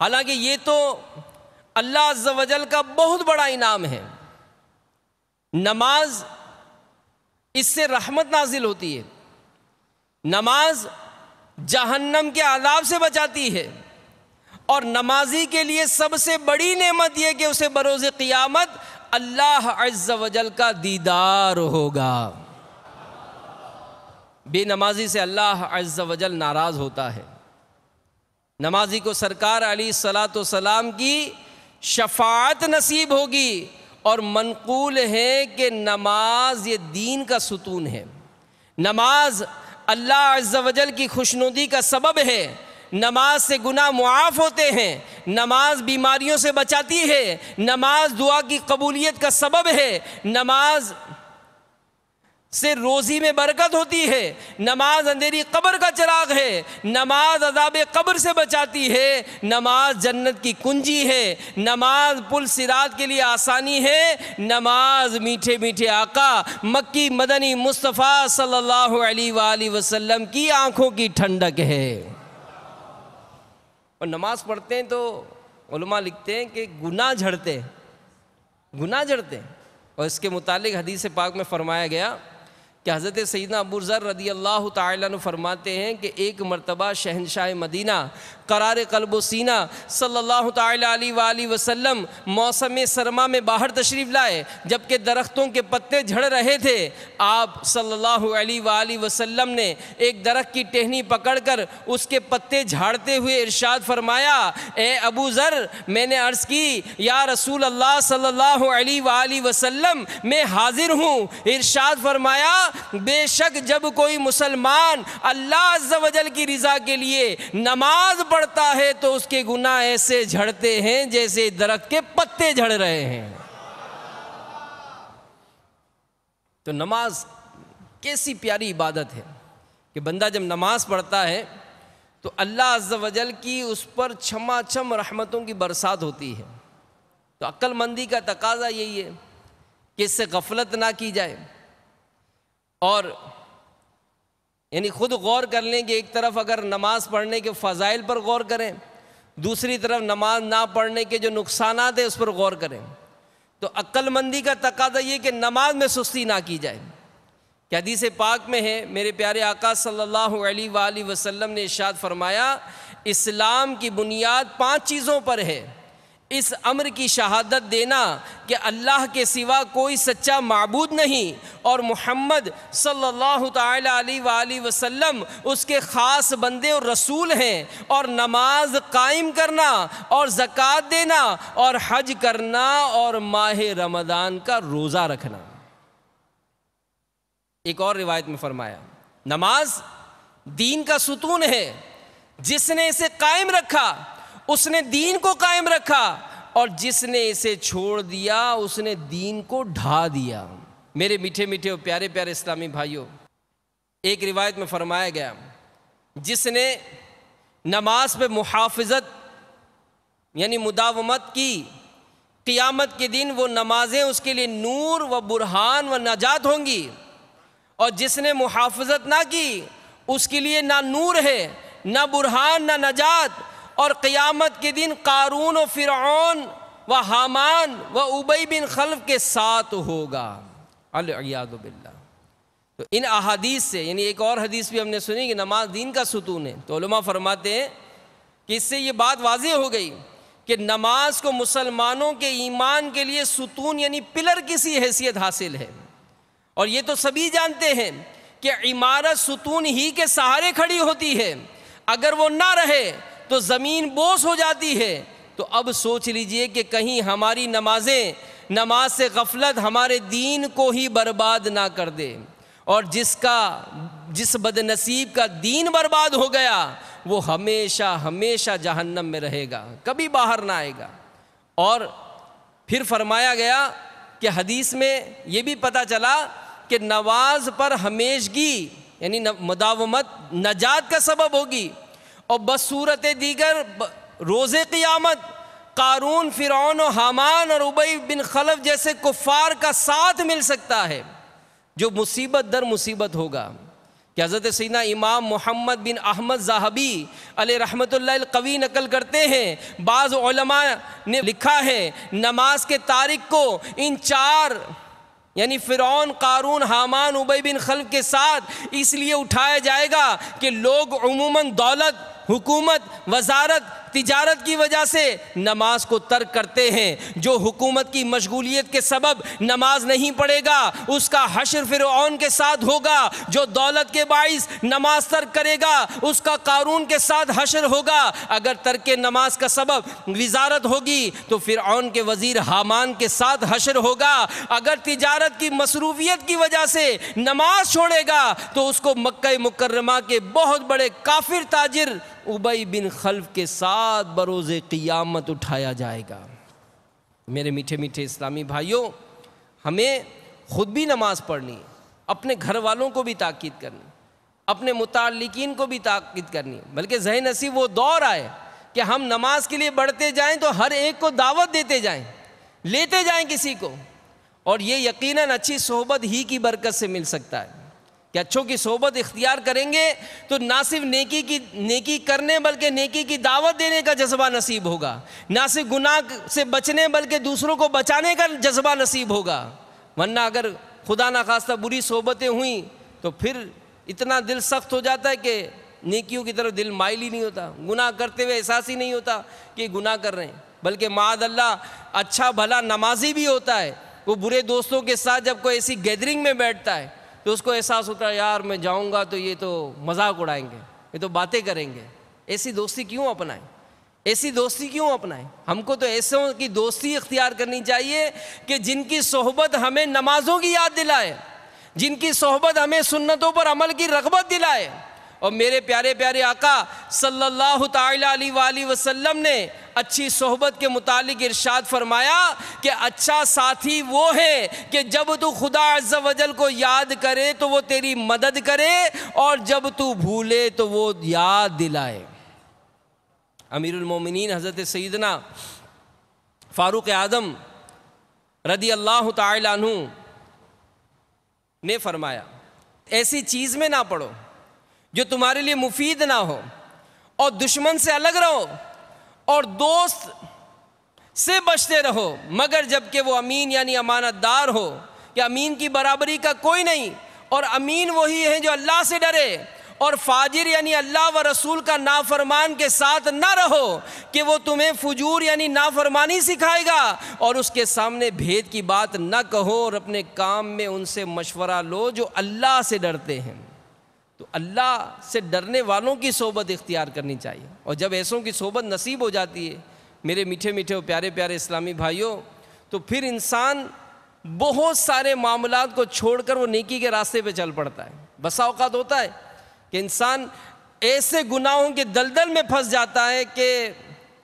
حالانکہ یہ تو اللہ عز و جل کا بہت بڑا انعام ہے. نماز اس سے رحمت نازل ہوتی ہے، نماز جہنم کے عذاب سے بچاتی ہے، اور نمازی کے لیے سب سے بڑی نعمت یہ کہ اسے بروز قیامت اللہ عز و جل کا دیدار ہوگا. بے نمازی سے اللہ عز و جل ناراض ہوتا ہے. نمازی کو سرکار علیہ الصلاۃ والسلام کی شفاعت نصیب ہوگی، اور منقول ہے کہ نماز یہ دین کا ستون ہے. نماز اللہ عز و جل کی خوشنودی کا سبب ہے. نماز سے گناہ معاف ہوتے ہیں، نماز بیماریوں سے بچاتی ہے، نماز دعا کی قبولیت کا سبب ہے، نماز سے روزی میں برکت ہوتی ہے، نماز اندھیری قبر کا چراغ ہے، نماز عذاب قبر سے بچاتی ہے، نماز جنت کی کنجی ہے، نماز پل صراط کے لیے آسانی ہے، نماز میٹھے میٹھے آقا مکی مدنی مصطفیٰ صلی اللہ علیہ وآلہ وسلم کی آنکھوں کی ٹھنڈک ہے. اور نماز پڑھتے ہیں تو علماء لکھتے ہیں کہ گناہ جھڑتے ہیں. اور اس کے متعلق حدیث پاک میں فرمایا گیا کہ حضرت سیدنا ابو ذر رضی اللہ تعالیٰ عنہ فرماتے ہیں کہ ایک مرتبہ شہنشاہ مدینہ قرار قلب و سینہ صلی اللہ تعالیٰ علیہ وآلہ وسلم موسم سرما میں باہر تشریف لائے، جبکہ درختوں کے پتے جھڑ رہے تھے. آپ صلی اللہ علیہ وآلہ وسلم نے ایک درخت کی ٹہنی پکڑ کر اس کے پتے جھاڑتے ہوئے ارشاد فرمایا، اے ابو ذر، میں نے عرض کی یا رسول اللہ صلی اللہ علیہ وآلہ وسلم میں حاضر ہوں. ارشاد فرمایا، بے شک جب کوئی مسلمان اللہ عز و جل کی رضا کے لیے نماز پڑھتا ہے تو اس کے گناہ ایسے جھڑتے ہیں جیسے درخت کے پتے جھڑ رہے ہیں. تو نماز کیسی پیاری عبادت ہے کہ بندہ جب نماز پڑھتا ہے تو اللہ عز و جل کی اس پر چھما چھم رحمتوں کی برسات ہوتی ہے. تو عقل مندی کا تقاضا یہی ہے کہ اس سے غفلت نہ کی جائے، اور یعنی خود غور کر لیں کہ ایک طرف اگر نماز پڑھنے کے فضائل پر غور کریں، دوسری طرف نماز نہ پڑھنے کے جو نقصانات ہیں اس پر غور کریں. تو عقل مندی کا تقاضا یہ کہ نماز میں سستی نہ کی جائے. کہ حدیث پاک میں ہے میرے پیارے آقا صلی اللہ علیہ وآلہ وسلم نے ارشاد فرمایا اسلام کی بنیاد 5 چیزوں پر ہے. اس امر کی شہادت دینا کہ اللہ کے سوا کوئی سچا معبود نہیں اور محمد صلی اللہ تعالی علیہ وآلہ وسلم اس کے خاص بندے اور رسول ہیں، اور نماز قائم کرنا اور زکوٰۃ دینا اور حج کرنا اور ماہ رمضان کا روزہ رکھنا. ایک اور روایت میں فرمایا نماز دین کا ستون ہے، جس نے اسے قائم رکھا اس نے دین کو قائم رکھا، اور جس نے اسے چھوڑ دیا اس نے دین کو ڈھا دیا. میرے میٹھے میٹھے اور پیارے پیارے اسلامی بھائیوں، ایک روایت میں فرمایا گیا جس نے نماز پہ محافظت یعنی مداومت کی، قیامت کے دن وہ نمازیں اس کے لیے نور و برہان و نجات ہوں گی، اور جس نے محافظت نہ کی اس کے لیے نہ نور ہے نہ برہان نہ نجات، اور قیامت کے دن قارون و فرعون و حامان و ابی بن خلف کے ساتھ ہوگا. العیاذ باللہ. تو ان احادیث سے یعنی ایک اور حدیث بھی ہم نے سنی کہ نماز دین کا ستون ہے، تو علماء فرماتے ہیں کہ اس سے یہ بات واضح ہو گئی کہ نماز کو مسلمانوں کے ایمان کے لیے ستون یعنی پلر کی سی حیثیت حاصل ہے. اور یہ تو سبھی جانتے ہیں کہ عمارت ستون ہی کے سہارے کھڑی ہوتی ہے، اگر وہ نہ رہے تو زمین بوس ہو جاتی ہے. تو اب سوچ لیجئے کہ کہیں ہماری نماز سے غفلت ہمارے دین کو ہی برباد نہ کر دے، اور جس بد نصیب کا دین برباد ہو گیا وہ ہمیشہ ہمیشہ جہنم میں رہے گا، کبھی باہر نہ آئے گا. اور پھر فرمایا گیا کہ حدیث میں یہ بھی پتہ چلا کہ نماز پر ہمیشگی یعنی مداومت نجات کا سبب ہوگی، اور بصورت دیگر روز قیامت قارون، فرعون و حامان اور ابی بن خلف جیسے کفار کا ساتھ مل سکتا ہے جو مصیبت در مصیبت ہوگا. کہ حضرت سیدنا امام محمد بن احمد ذہبی علیہ رحمۃ اللہ القوی نقل کرتے ہیں، بعض علماء نے لکھا ہے نماز کے تارک کو ان 4 یعنی فرعون، قارون، حامان، ابی بن خلف کے ساتھ اس لیے اٹھایا جائے گا کہ لوگ عموماً دولت، حکومت، وزارت، تجارت کی وجہ سے نماز کو ترک کرتے ہیں. جو حکومت کی مشغولیت کے سبب نماز نہیں پڑھے گا اس کا حشر فرعون کے ساتھ ہوگا. جو دولت کے باعث نماز ترک کرے گا اس کا قارون کے ساتھ حشر ہوگا. اگر ترک نماز کا سبب وزارت ہوگی تو فرعون کے وزیر حامان کے ساتھ حشر ہوگا. اگر تجارت کی مصروفیت کی وجہ سے نماز چھوڑے گا تو اس کو مکہ مکرمہ کے بہت بڑے کافر تاجر ابی بن خلف کے ساتھ بروز قیامت اٹھایا جائے گا. میرے میٹھے میٹھے اسلامی بھائیوں، ہمیں خود بھی نماز پڑھنی، اپنے گھر والوں کو بھی تاکید کرنی، اپنے متعلقین کو بھی تاکید کرنی، بلکہ ذہن نصیب وہ دور آئے کہ ہم نماز کے لیے بڑھتے جائیں تو ہر ایک کو دعوت دیتے جائیں، لیتے جائیں کسی کو. اور یہ یقیناً اچھی صحبت ہی کی برکت سے مل سکتا ہے کہ اچھوں کی صحبت اختیار کریں گے تو نہ صرف نیکی کرنے بلکہ نیکی کی دعوت دینے کا جذبہ نصیب ہوگا، نہ صرف گناہ سے بچنے بلکہ دوسروں کو بچانے کا جذبہ نصیب ہوگا. ورنہ اگر خدا نخواستہ بری صحبتیں ہوئیں تو پھر اتنا دل سخت ہو جاتا ہے کہ نیکیوں کی طرف دل مائل ہی نہیں ہوتا، گناہ کرتے ہوئے احساس ہی نہیں ہوتا کہ گناہ کر رہے ہیں. بلکہ معاذ اللہ اچھا بھلا نمازی بھی ہوتا ہے، وہ برے دوستوں کے ساتھ جب کوئی ایسی گیدرنگ میں بیٹھتا ہے تو اس کو احساس ہوتا ہے یار میں جاؤں گا تو یہ تو مذاق اڑائیں گے، یہ تو باتیں کریں گے. ایسی دوستی کیوں اپنائیں؟ ایسی دوستی کیوں اپنائیں؟ ہم کو تو ایسوں کی دوستی اختیار کرنی چاہیے کہ جن کی صحبت ہمیں نمازوں کی یاد دلائے، جن کی صحبت ہمیں سنتوں پر عمل کی رغبت دلائے. اور میرے پیارے پیارے آقا صلی اللہ تعالی علیہ وآلہ وسلم نے اچھی صحبت کے متعلق ارشاد فرمایا کہ اچھا ساتھی وہ ہے کہ جب تو خدا عز و جل کو یاد کرے تو وہ تیری مدد کرے، اور جب تو بھولے تو وہ یاد دلائے. امیر المومنین حضرت سیدنا فاروق اعظم رضی اللہ تعالی عنہ نے فرمایا ایسی چیز میں نہ پڑو جو تمہارے لیے مفید نہ ہو، اور دشمن سے الگ رہو، اور دوست سے بچتے رہو، مگر جب کہ وہ امین یعنی امانت دار ہو، کہ امین کی برابری کا کوئی نہیں، اور امین وہی ہے جو اللہ سے ڈرے، اور فاجر یعنی اللہ و رسول کا نافرمان کے ساتھ نہ رہو کہ وہ تمہیں فجور یعنی نافرمانی سکھائے گا، اور اس کے سامنے بھید کی بات نہ کہو، اور اپنے کام میں ان سے مشورہ لو جو اللہ سے ڈرتے ہیں۔ تو اللہ سے ڈرنے والوں کی صحبت اختیار کرنی چاہیے، اور جب ایسوں کی صحبت نصیب ہو جاتی ہے میرے میٹھے میٹھے اور پیارے پیارے اسلامی بھائیوں، تو پھر انسان بہت سارے معاملات کو چھوڑ کر وہ نیکی کے راستے پہ چل پڑتا ہے۔ بسا اوقات ہوتا ہے کہ انسان ایسے گناہوں کے دلدل میں پھنس جاتا ہے کہ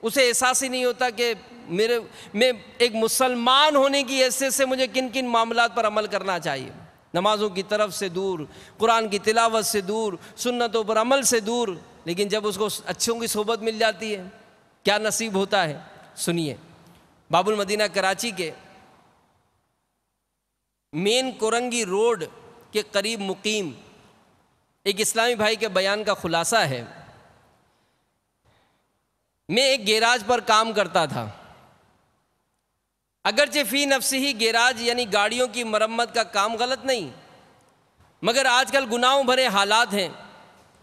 اسے احساس ہی نہیں ہوتا کہ میں ایک مسلمان ہونے کی حیثیت سے مجھے کن کن معاملات پر عمل کرنا چاہیے۔ نمازوں کی طرف سے دور، قرآن کی تلاوت سے دور، سنتوں پر عمل سے دور، لیکن جب اس کو اچھوں کی صحبت مل جاتی ہے کیا نصیب ہوتا ہے؟ سنیے، باب المدینہ کراچی کے مین کورنگی روڈ کے قریب مقیم ایک اسلامی بھائی کے بیان کا خلاصہ ہے۔ میں ایک گیراج پر کام کرتا تھا، اگرچہ فی نفسی ہی گیراج یعنی گاڑیوں کی مرمت کا کام غلط نہیں، مگر آج کل گناہوں بھرے حالات ہیں۔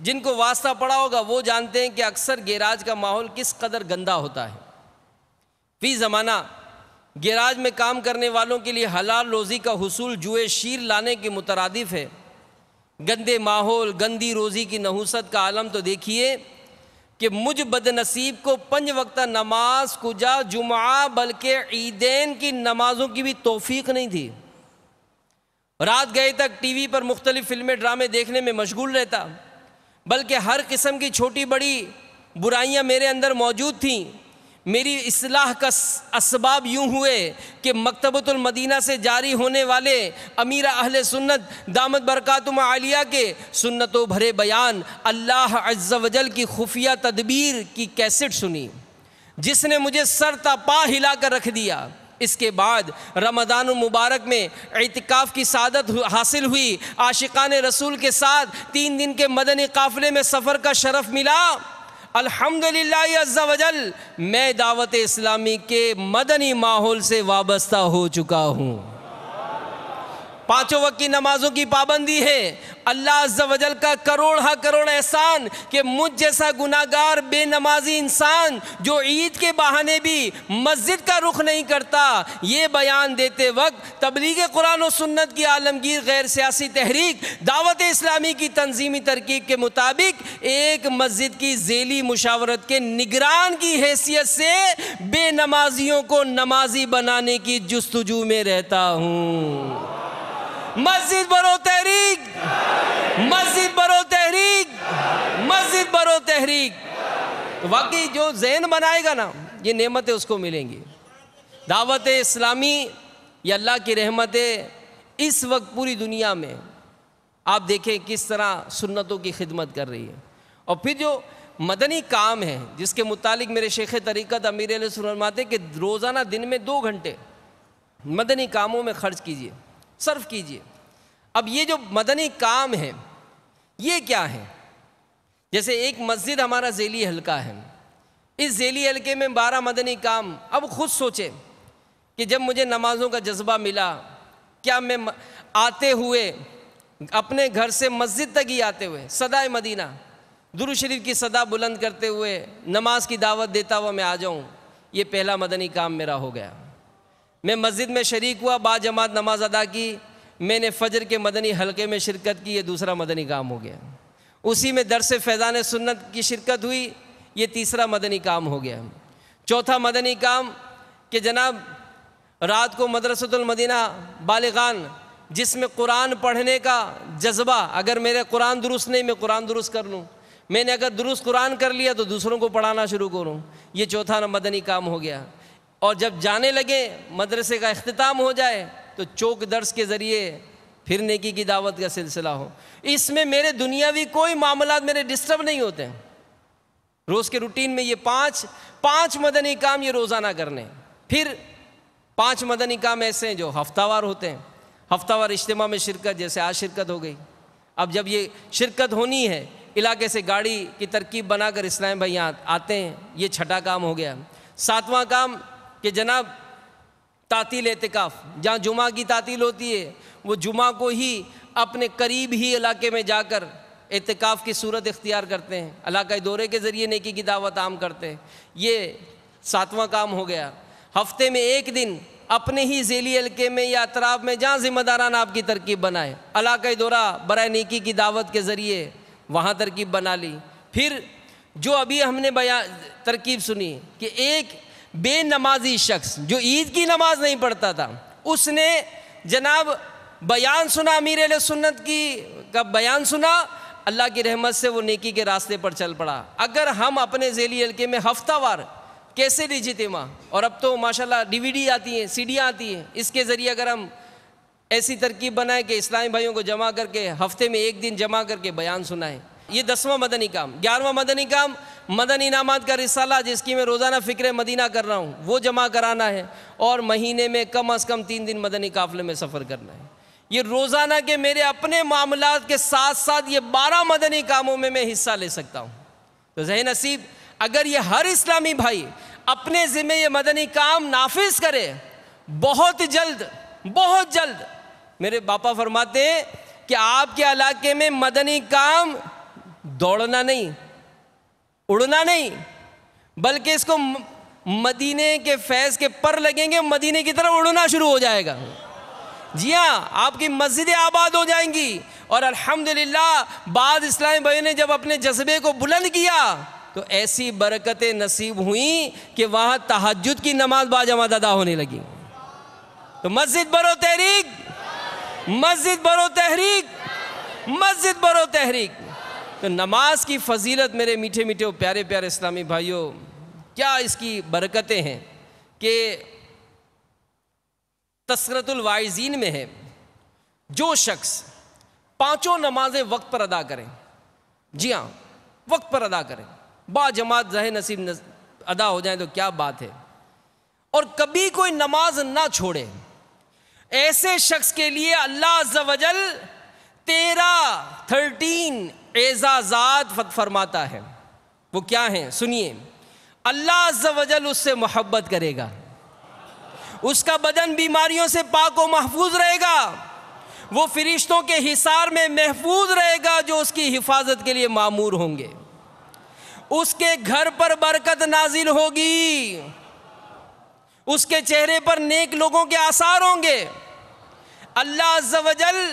جن کو واسطہ پڑا ہوگا وہ جانتے ہیں کہ اکثر گیراج کا ماحول کس قدر گندا ہوتا ہے۔ فی زمانہ گیراج میں کام کرنے والوں کے لیے حلال روزی کا حصول جوئے شیر لانے کے مترادف ہے۔ گندے ماحول، گندی روزی کی نحوست کا عالم تو دیکھیے کہ مجھ بد نصیب کو 5 وقتہ نماز کجا جمعہ بلکہ عیدین کی نمازوں کی بھی توفیق نہیں تھی۔ رات گئے تک ٹی وی پر مختلف فلمیں ڈرامے دیکھنے میں مشغول رہتا، بلکہ ہر قسم کی چھوٹی بڑی برائیاں میرے اندر موجود تھیں۔ میری اصلاح کا اسباب یوں ہوئے کہ مکتبۃ المدینہ سے جاری ہونے والے امیر اہل سنت دامت برکاتہم عالیہ کے سنتوں بھرے بیان اللہ عز و جل کی خفیہ تدبیر کی کیسٹ سنی، جس نے مجھے سر تا پا ہلا کر رکھ دیا۔ اس کے بعد رمضان المبارک میں اعتکاف کی سعادت حاصل ہوئی، عاشقان رسول کے ساتھ 3 دن کے مدنی قافلے میں سفر کا شرف ملا۔ الحمدللہ عز و جل میں دعوت اسلامی کے مدنی ماحول سے وابستہ ہو چکا ہوں۔ 5 وقت کی نمازوں کی پابندی ہے۔ اللہ عز و جل کا کروڑ ہا کروڑ احسان کہ مجھ جیسا گناہگار بے نمازی انسان جو عید کے بہانے بھی مسجد کا رخ نہیں کرتا، یہ بیان دیتے وقت تبلیغ قرآن و سنت کی عالمگیر غیر سیاسی تحریک دعوت اسلامی کی تنظیمی ترکیب کے مطابق ایک مسجد کی ذیلی مشاورت کے نگران کی حیثیت سے بے نمازیوں کو نمازی بنانے کی جستجو میں رہتا ہوں۔ مسجد برو تحریک، مسجد برو تحریک، مسجد برو تحریک۔ تو واقعی جو ذہن بنائے گا نا یہ نعمتیں اس کو ملیں گی۔ دعوت اسلامی یا اللہ کی رحمتیں اس وقت پوری دنیا میں آپ دیکھیں کس طرح سنتوں کی خدمت کر رہی ہے۔ اور پھر جو مدنی کام ہے جس کے متعلق میرے شیخ طریقت امیر علیہ السلام فرماتے کہ روزانہ دن میں 2 گھنٹے مدنی کاموں میں خرچ کیجئے، صرف کیجئے۔ اب یہ جو مدنی کام ہے یہ کیا ہے؟ جیسے ایک مسجد ہمارا ذیلی حلقہ ہے، اس ذیلی حلقے میں 12 مدنی کام۔ اب خود سوچیں کہ جب مجھے نمازوں کا جذبہ ملا، کیا میں آتے ہوئے اپنے گھر سے مسجد تک ہی آتے ہوئے صدائے مدینہ درود شریف کی صدا بلند کرتے ہوئے نماز کی دعوت دیتا ہوا میں آ جاؤں؟ یہ پہلا مدنی کام میرا ہو گیا۔ میں مسجد میں شریک ہوا، با جماعت نماز ادا کی، میں نے فجر کے مدنی حلقے میں شرکت کی، یہ دوسرا مدنی کام ہو گیا۔ اسی میں درس فیضان سنت کی شرکت ہوئی، یہ تیسرا مدنی کام ہو گیا۔ چوتھا مدنی کام کہ جناب رات کو مدرسۃ المدینہ بالغان جس میں قرآن پڑھنے کا جذبہ، اگر میرے قرآن درست نہیں میں قرآن درست کر لوں، میں نے اگر درست قرآن کر لیا تو دوسروں کو پڑھانا شروع کروں، یہ چوتھا مدنی کام ہو گیا۔ اور جب جانے لگے مدرسے کا اختتام ہو جائے تو چوک درس کے ذریعے پھر نیکی کی دعوت کا سلسلہ ہو۔ اس میں میرے دنیاوی کوئی معاملات میرے ڈسٹرب نہیں ہوتے ہیں۔ روز کے روٹین میں یہ 5 مدنی کام یہ روزانہ کرنے۔ پھر 5 مدنی کام ایسے ہیں جو ہفتہ وار ہوتے ہیں۔ ہفتہ وار اجتماع میں شرکت، جیسے آج شرکت ہو گئی۔ اب جب یہ شرکت ہونی ہے علاقے سے گاڑی کی ترکیب بنا کر اسلام بھائی یہاں آتے ہیں، یہ 6ٹھا کام ہو گیا۔ 7واں کام کہ جناب تعطیل اعتکاف، جہاں جمعہ کی تعطیل ہوتی ہے وہ جمعہ کو ہی اپنے قریب ہی علاقے میں جا کر اعتکاف کی صورت اختیار کرتے ہیں، علاقائی دورے کے ذریعے نیکی کی دعوت عام کرتے ہیں۔ یہ 7واں کام ہو گیا۔ ہفتے میں ایک دن اپنے ہی ذیلی حلقے میں یا اطراف میں جہاں ذمہ داران آپ کی ترکیب بنائے، علاقائی دورہ برائے نیکی کی دعوت کے ذریعے وہاں ترکیب بنا لی۔ پھر جو ابھی ہم نے ترکیب سنی کہ ایک بے نمازی شخص جو عید کی نماز نہیں پڑھتا تھا، اس نے جناب بیان سنا، امیر اہل سنت کا بیان سنا، اللہ کی رحمت سے وہ نیکی کے راستے پر چل پڑا۔ اگر ہم اپنے ذیلی حلقے میں ہفتہ وار کیسے اجتماع، اور اب تو ماشاءاللہ DVD آتی ہیں، CDیاں آتی ہیں، اس کے ذریعے اگر ہم ایسی ترکیب بنائیں کہ اسلامی بھائیوں کو جمع کر کے ہفتے میں ایک دن جمع کر کے بیان سنائیں۔ یہ 10واں مدنی کام۔ 11واں مدنی کام مدنی انعامات کا رسالہ، جس کی میں روزانہ فکر مدینہ کر رہا ہوں، وہ جمع کرانا ہے، اور مہینے میں کم از کم 3 دن مدنی قافلے میں سفر کرنا ہے۔ یہ روزانہ کے میرے اپنے معاملات کے ساتھ ساتھ یہ 12 مدنی کاموں میں حصہ لے سکتا ہوں۔ تو ذہن نصیب اگر یہ ہر اسلامی بھائی اپنے ذمہ یہ مدنی کام نافذ کرے، بہت جلد میرے باپا فرماتے ہیں کہ آپ کے علاقے میں مدنی کام دوڑنا نہیں، اڑنا نہیں، بلکہ اس کو مدینے کے فیض کے پر لگیں گے، مدینے کی طرف اڑنا شروع ہو جائے گا۔ جی ہاں، آپ کی مسجدیں آباد ہو جائیں گی، اور الحمدللہ بعض اسلامی بھائیوں نے جب اپنے جذبے کو بلند کیا تو ایسی برکتیں نصیب ہوئیں کہ وہاں تہجد کی نماز باجماعت ادا ہونے لگی۔ تو مسجد برو تحریک، مسجد برو تحریک، مسجد برو تحریک۔ تو نماز کی فضیلت میرے میٹھے میٹھے اور پیارے پیارے اسلامی بھائیوں، کیا اس کی برکتیں ہیں کہ تذکرۃ الواعظین میں ہے، جو شخص 5 نمازیں وقت پر ادا کریں، جی ہاں وقت پر ادا کریں، با جماعت ذہن نصیب ادا ہو جائیں تو کیا بات ہے، اور کبھی کوئی نماز نہ چھوڑے، ایسے شخص کے لیے اللہ عز و جل 13 اعزازات فرماتا ہے۔ وہ کیا ہیں سنیے۔ اللہ عز و جل اس سے محبت کرے گا، اس کا بدن بیماریوں سے پاک و محفوظ رہے گا، وہ فرشتوں کے حصار میں محفوظ رہے گا جو اس کی حفاظت کے لیے مامور ہوں گے، اس کے گھر پر برکت نازل ہوگی، اس کے چہرے پر نیک لوگوں کے آثار ہوں گے، اللہ عز و جل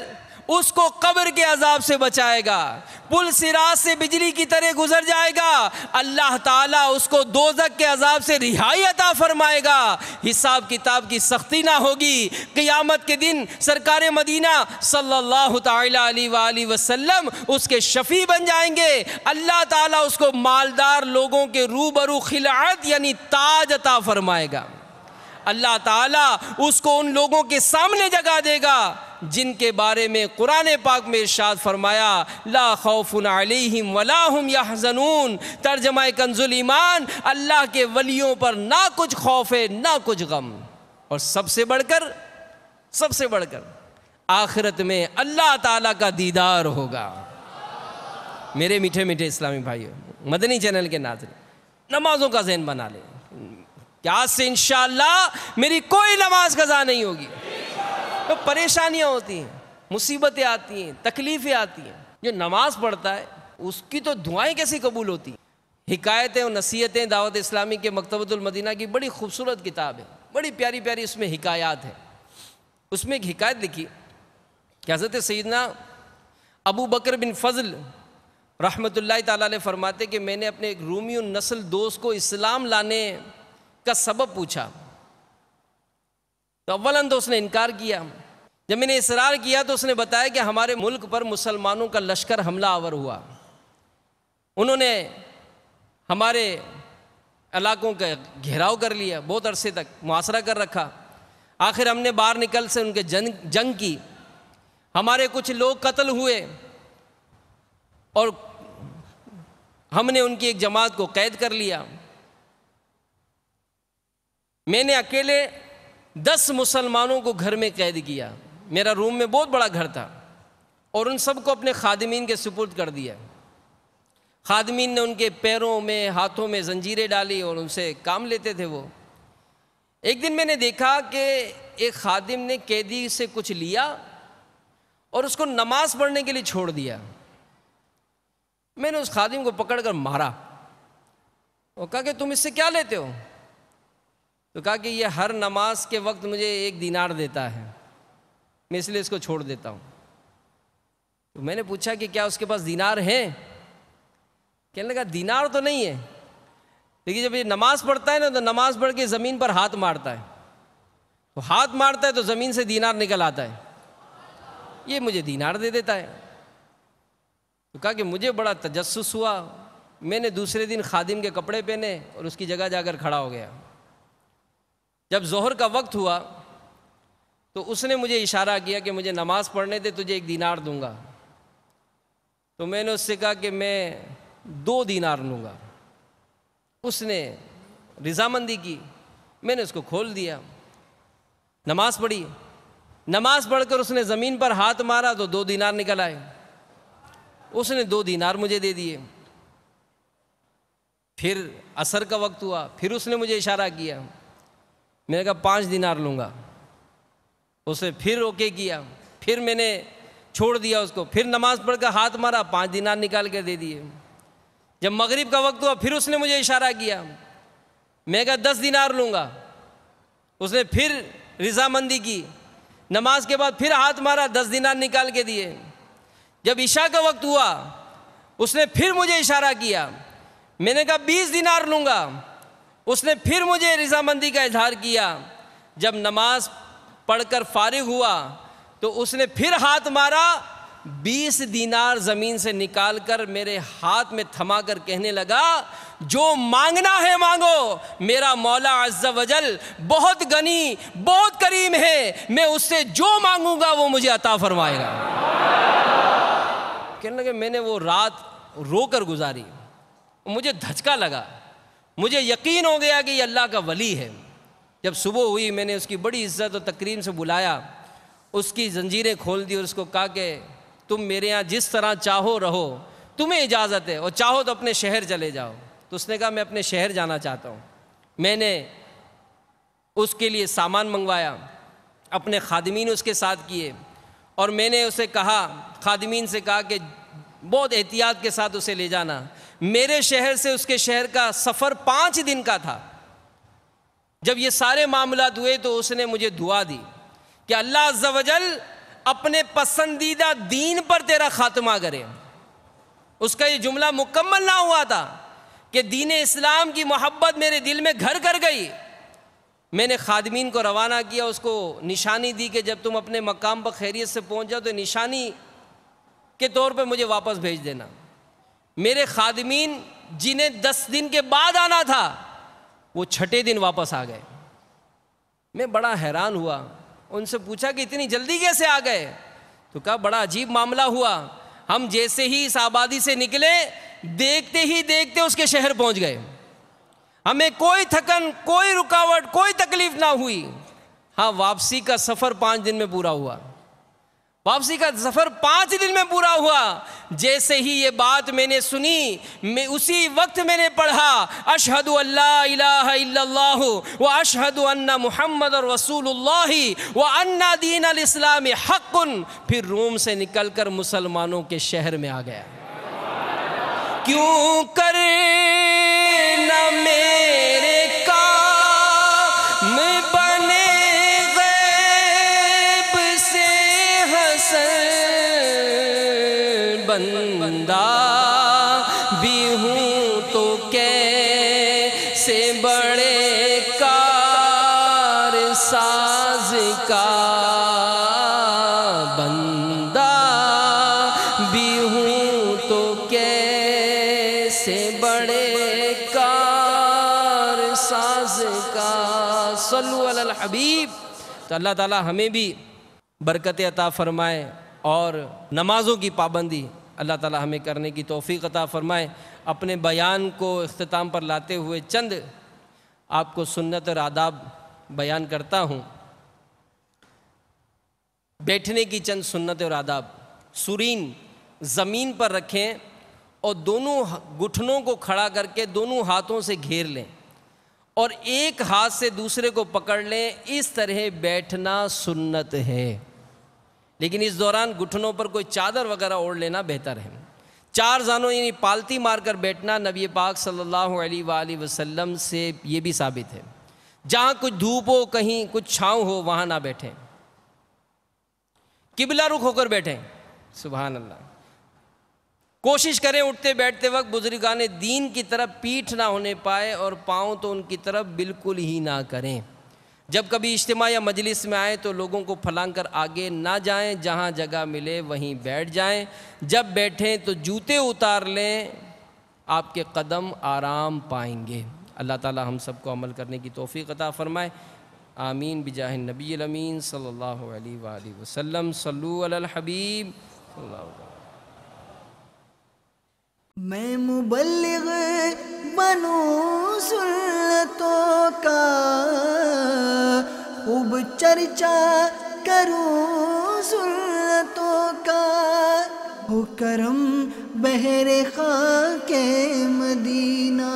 اس کو قبر کے عذاب سے بچائے گا، پل صراط سے بجلی کی طرح گزر جائے گا، اللہ تعالیٰ اس کو دوزخ کے عذاب سے رہائی عطا فرمائے گا، حساب کتاب کی سختی نہ ہوگی، قیامت کے دن سرکار مدینہ صلی اللہ تعالیٰ علیہ وآلہ وسلم اس کے شفیع بن جائیں گے، اللہ تعالیٰ اس کو مالدار لوگوں کے روبرو خلعت یعنی تاج عطا فرمائے گا، اللہ تعالیٰ اس کو ان لوگوں کے سامنے جگہ دے گا جن کے بارے میں قرآن پاک میں ارشاد فرمایا لا خوف علیہم ولا ہم یحزنون۔ ترجمہ کنز الایمان، اللہ کے ولیوں پر نہ کچھ خوف ہے نہ کچھ غم، اور سب سے بڑھ کر آخرت میں اللہ تعالیٰ کا دیدار ہوگا۔ میرے میٹھے میٹھے اسلامی بھائیوں، مدنی چینل کے ناظرین، نمازوں کا ذہن بنا لیں کہ آج سے انشاءاللہ میری کوئی نماز قضا نہیں ہوگی۔ تو پریشانیاں ہوتی ہیں، مصیبتیں آتی ہیں، تکلیفیں آتی ہیں، جو نماز پڑھتا ہے اس کی تو دعائیں کیسی قبول ہوتی ہیں۔ حکایتیں اور نصیحتیں دعوت اسلامی کے مکتبۃ المدینہ کی بڑی خوبصورت کتاب ہے، بڑی پیاری پیاری اس میں حکایات ہیں۔ اس میں ایک حکایت لکھی کہ حضرت سیدنا ابو بکر بن فضل رحمۃ اللہ تعالیٰ علیہ فرماتے کہ میں نے اپنے ایک رومی النسل دوست کو اسلام لانے کا سبب پوچھا تو اولاً تو اس نے انکار کیا، جب میں نے اصرار کیا تو اس نے بتایا کہ ہمارے ملک پر مسلمانوں کا لشکر حملہ آور ہوا، انہوں نے ہمارے علاقوں کا گھیراؤ کر لیا، بہت عرصے تک محاصرہ کر رکھا، آخر ہم نے باہر نکل سے ان کے جنگ کی، ہمارے کچھ لوگ قتل ہوئے اور ہم نے ان کی ایک جماعت کو قید کر لیا، میں نے اکیلے 10 مسلمانوں کو گھر میں قید کیا، میرا روم میں بہت بڑا گھر تھا، اور ان سب کو اپنے خادمین کے سپرد کر دیا۔ خادمین نے ان کے پیروں میں ہاتھوں میں زنجیریں ڈالی اور ان سے کام لیتے تھے وہ۔ ایک دن میں نے دیکھا کہ ایک خادم نے قیدی سے کچھ لیا اور اس کو نماز پڑھنے کے لیے چھوڑ دیا۔ میں نے اس خادم کو پکڑ کر مارا اور کہا کہ تم اس سے کیا لیتے ہو؟ تو کہا کہ یہ ہر نماز کے وقت مجھے 1 دینار دیتا ہے، میں اس لیے اس کو چھوڑ دیتا ہوں۔ تو میں نے پوچھا کہ کیا اس کے پاس دینار ہیں؟ کہنے لگا دینار تو نہیں ہے، لیکن جب یہ نماز پڑھتا ہے نا تو نماز پڑھ کے زمین پر ہاتھ مارتا ہے، تو ہاتھ مارتا ہے تو زمین سے دینار نکل آتا ہے، یہ مجھے دینار دے دیتا ہے۔ تو کہا کہ مجھے بڑا تجسس ہوا، میں نے دوسرے دن خادم کے کپڑے پہنے اور اس کی جگہ جا کر کھڑا ہو گیا۔ جب ظہر کا وقت ہوا تو اس نے مجھے اشارہ کیا کہ مجھے نماز پڑھنے دے، تجھے 1 دینار دوں گا۔ تو میں نے اس سے کہا کہ میں 2 دینار لوں گا۔ اس نے رضامندی کی، میں نے اس کو کھول دیا، نماز پڑھی، نماز پڑھ کر اس نے زمین پر ہاتھ مارا تو 2 دینار نکل آئے، اس نے 2 دینار مجھے دے دیے۔ پھر عصر کا وقت ہوا، پھر اس نے مجھے اشارہ کیا، میں نے کہا 5 دینار لوں گا، اس نے پھر اوکے کیا، پھر میں نے چھوڑ دیا اس کو، پھر نماز پڑھ کر ہاتھ مارا، 5 دینار نکال کے دے دیے۔ جب مغرب کا وقت ہوا پھر اس نے مجھے اشارہ کیا، میں کہا 10 دینار لوں گا، اس نے پھر رضامندی کی، نماز کے بعد پھر ہاتھ مارا، 10 دینار نکال کے دیے۔ جب عشاء کا وقت ہوا اس نے پھر مجھے اشارہ کیا، میں نے کہا 20 دینار لوں گا، اس نے پھر مجھے رضامندی کا اظہار کیا۔ جب نماز پڑھ کر فارغ ہوا تو اس نے پھر ہاتھ مارا، 20 دینار زمین سے نکال کر میرے ہاتھ میں تھما کر کہنے لگا جو مانگنا ہے مانگو، میرا مولا عز و جل بہت غنی بہت کریم ہے، میں اس سے جو مانگوں گا وہ مجھے عطا فرمائے گا۔ کہنے لگے میں نے وہ رات رو کر گزاری، مجھے دھچکا لگا، مجھے یقین ہو گیا کہ یہ اللہ کا ولی ہے۔ جب صبح ہوئی میں نے اس کی بڑی عزت و تکریم سے بلایا، اس کی زنجیریں کھول دی اور اس کو کہا کہ تم میرے ہاں جس طرح چاہو رہو، تمہیں اجازت ہے، اور چاہو تو اپنے شہر چلے جاؤ۔ تو اس نے کہا میں اپنے شہر جانا چاہتا ہوں۔ میں نے اس کے لیے سامان منگوایا، اپنے خادمین اس کے ساتھ کیے، اور میں نے اسے کہا، خادمین سے کہا کہ بہت احتیاط کے ساتھ اسے لے جانا۔ میرے شہر سے اس کے شہر کا سفر 5 دن کا تھا۔ جب یہ سارے معاملات ہوئے تو اس نے مجھے دعا دی کہ اللہ عز و جل اپنے پسندیدہ دین پر تیرا خاتمہ کرے۔ اس کا یہ جملہ مکمل نہ ہوا تھا کہ دین اسلام کی محبت میرے دل میں گھر کر گئی۔ میں نے خادمین کو روانہ کیا، اس کو نشانی دی کہ جب تم اپنے مقام پر خیریت سے پہنچ جاؤ تو نشانی کے طور پہ مجھے واپس بھیج دینا۔ میرے خادمین جنہیں 10 دن کے بعد آنا تھا وہ 6 دن واپس آ گئے۔ میں بڑا حیران ہوا، ان سے پوچھا کہ اتنی جلدی کیسے آ گئے؟ تو کہا بڑا عجیب معاملہ ہوا، ہم جیسے ہی اس آبادی سے نکلے دیکھتے ہی دیکھتے اس کے شہر پہنچ گئے، ہمیں کوئی تھکن کوئی رکاوٹ کوئی تکلیف نہ ہوئی۔ ہاں واپسی کا سفر 5 دن میں پورا ہوا، واپسی کا سفر 5 دن میں پورا ہوا۔ جیسے ہی یہ بات میں نے سنی، میں اسی وقت میں نے پڑھا اشہد ان لا الہ الا اللہ واشہد ان محمد رسول اللہ وان دین الاسلام حق، پھر روم سے نکل کر مسلمانوں کے شہر میں آ گیا۔ کیوں کر نہ میرے کام بنے غیب سے حسن، بندہ بھی ہوں تو کیسے بڑے کار ساز کا، بندہ بھی ہوں تو کیسے بڑے کار ساز کا۔ صلو علی الحبیب۔ تو اللہ تعالی ہمیں بھی برکت عطا فرمائے اور نمازوں کی پابندی اللہ تعالی ہمیں کرنے کی توفیق عطا فرمائے۔ اپنے بیان کو اختتام پر لاتے ہوئے چند آپ کو سنت اور آداب بیان کرتا ہوں۔ بیٹھنے کی چند سنت اور آداب۔ سرین زمین پر رکھیں اور دونوں گھٹنوں کو کھڑا کر کے دونوں ہاتھوں سے گھیر لیں اور ایک ہاتھ سے دوسرے کو پکڑ لیں، اس طرح بیٹھنا سنت ہے، لیکن اس دوران گھٹنوں پر کوئی چادر وغیرہ اوڑھ لینا بہتر ہے۔ چار زانوں یعنی پالتی مار کر بیٹھنا نبی پاک صلی اللہ علیہ وآلہ وسلم سے یہ بھی ثابت ہے۔ جہاں کچھ دھوپ ہو، کہیں کچھ چھاؤں ہو، وہاں نہ بیٹھیں، قبلہ رخ ہو کر بیٹھیں۔ سبحان اللہ۔ کوشش کریں اٹھتے بیٹھتے وقت بزرگان دین کی طرف پیٹھ نہ ہونے پائے، اور پاؤں تو ان کی طرف بالکل ہی نہ کریں۔ جب کبھی اجتماع یا مجلس میں آئیں تو لوگوں کو پھلانگ کر آگے نہ جائیں، جہاں جگہ ملے وہیں بیٹھ جائیں۔ جب بیٹھیں تو جوتے اتار لیں، آپ کے قدم آرام پائیں گے۔ اللہ تعالی ہم سب کو عمل کرنے کی توفیق عطا فرمائے، آمین بجاہ النبی الامین صلی اللہ علیہ وآلہ وسلم۔ صلو علی الحبیب صلی اللہ علیہ وسلم۔ میں مبلغ بنوں سنتوں کا، خوب چرچا کروں سنتوں کا، ہو کرم بہر خاک مدینہ۔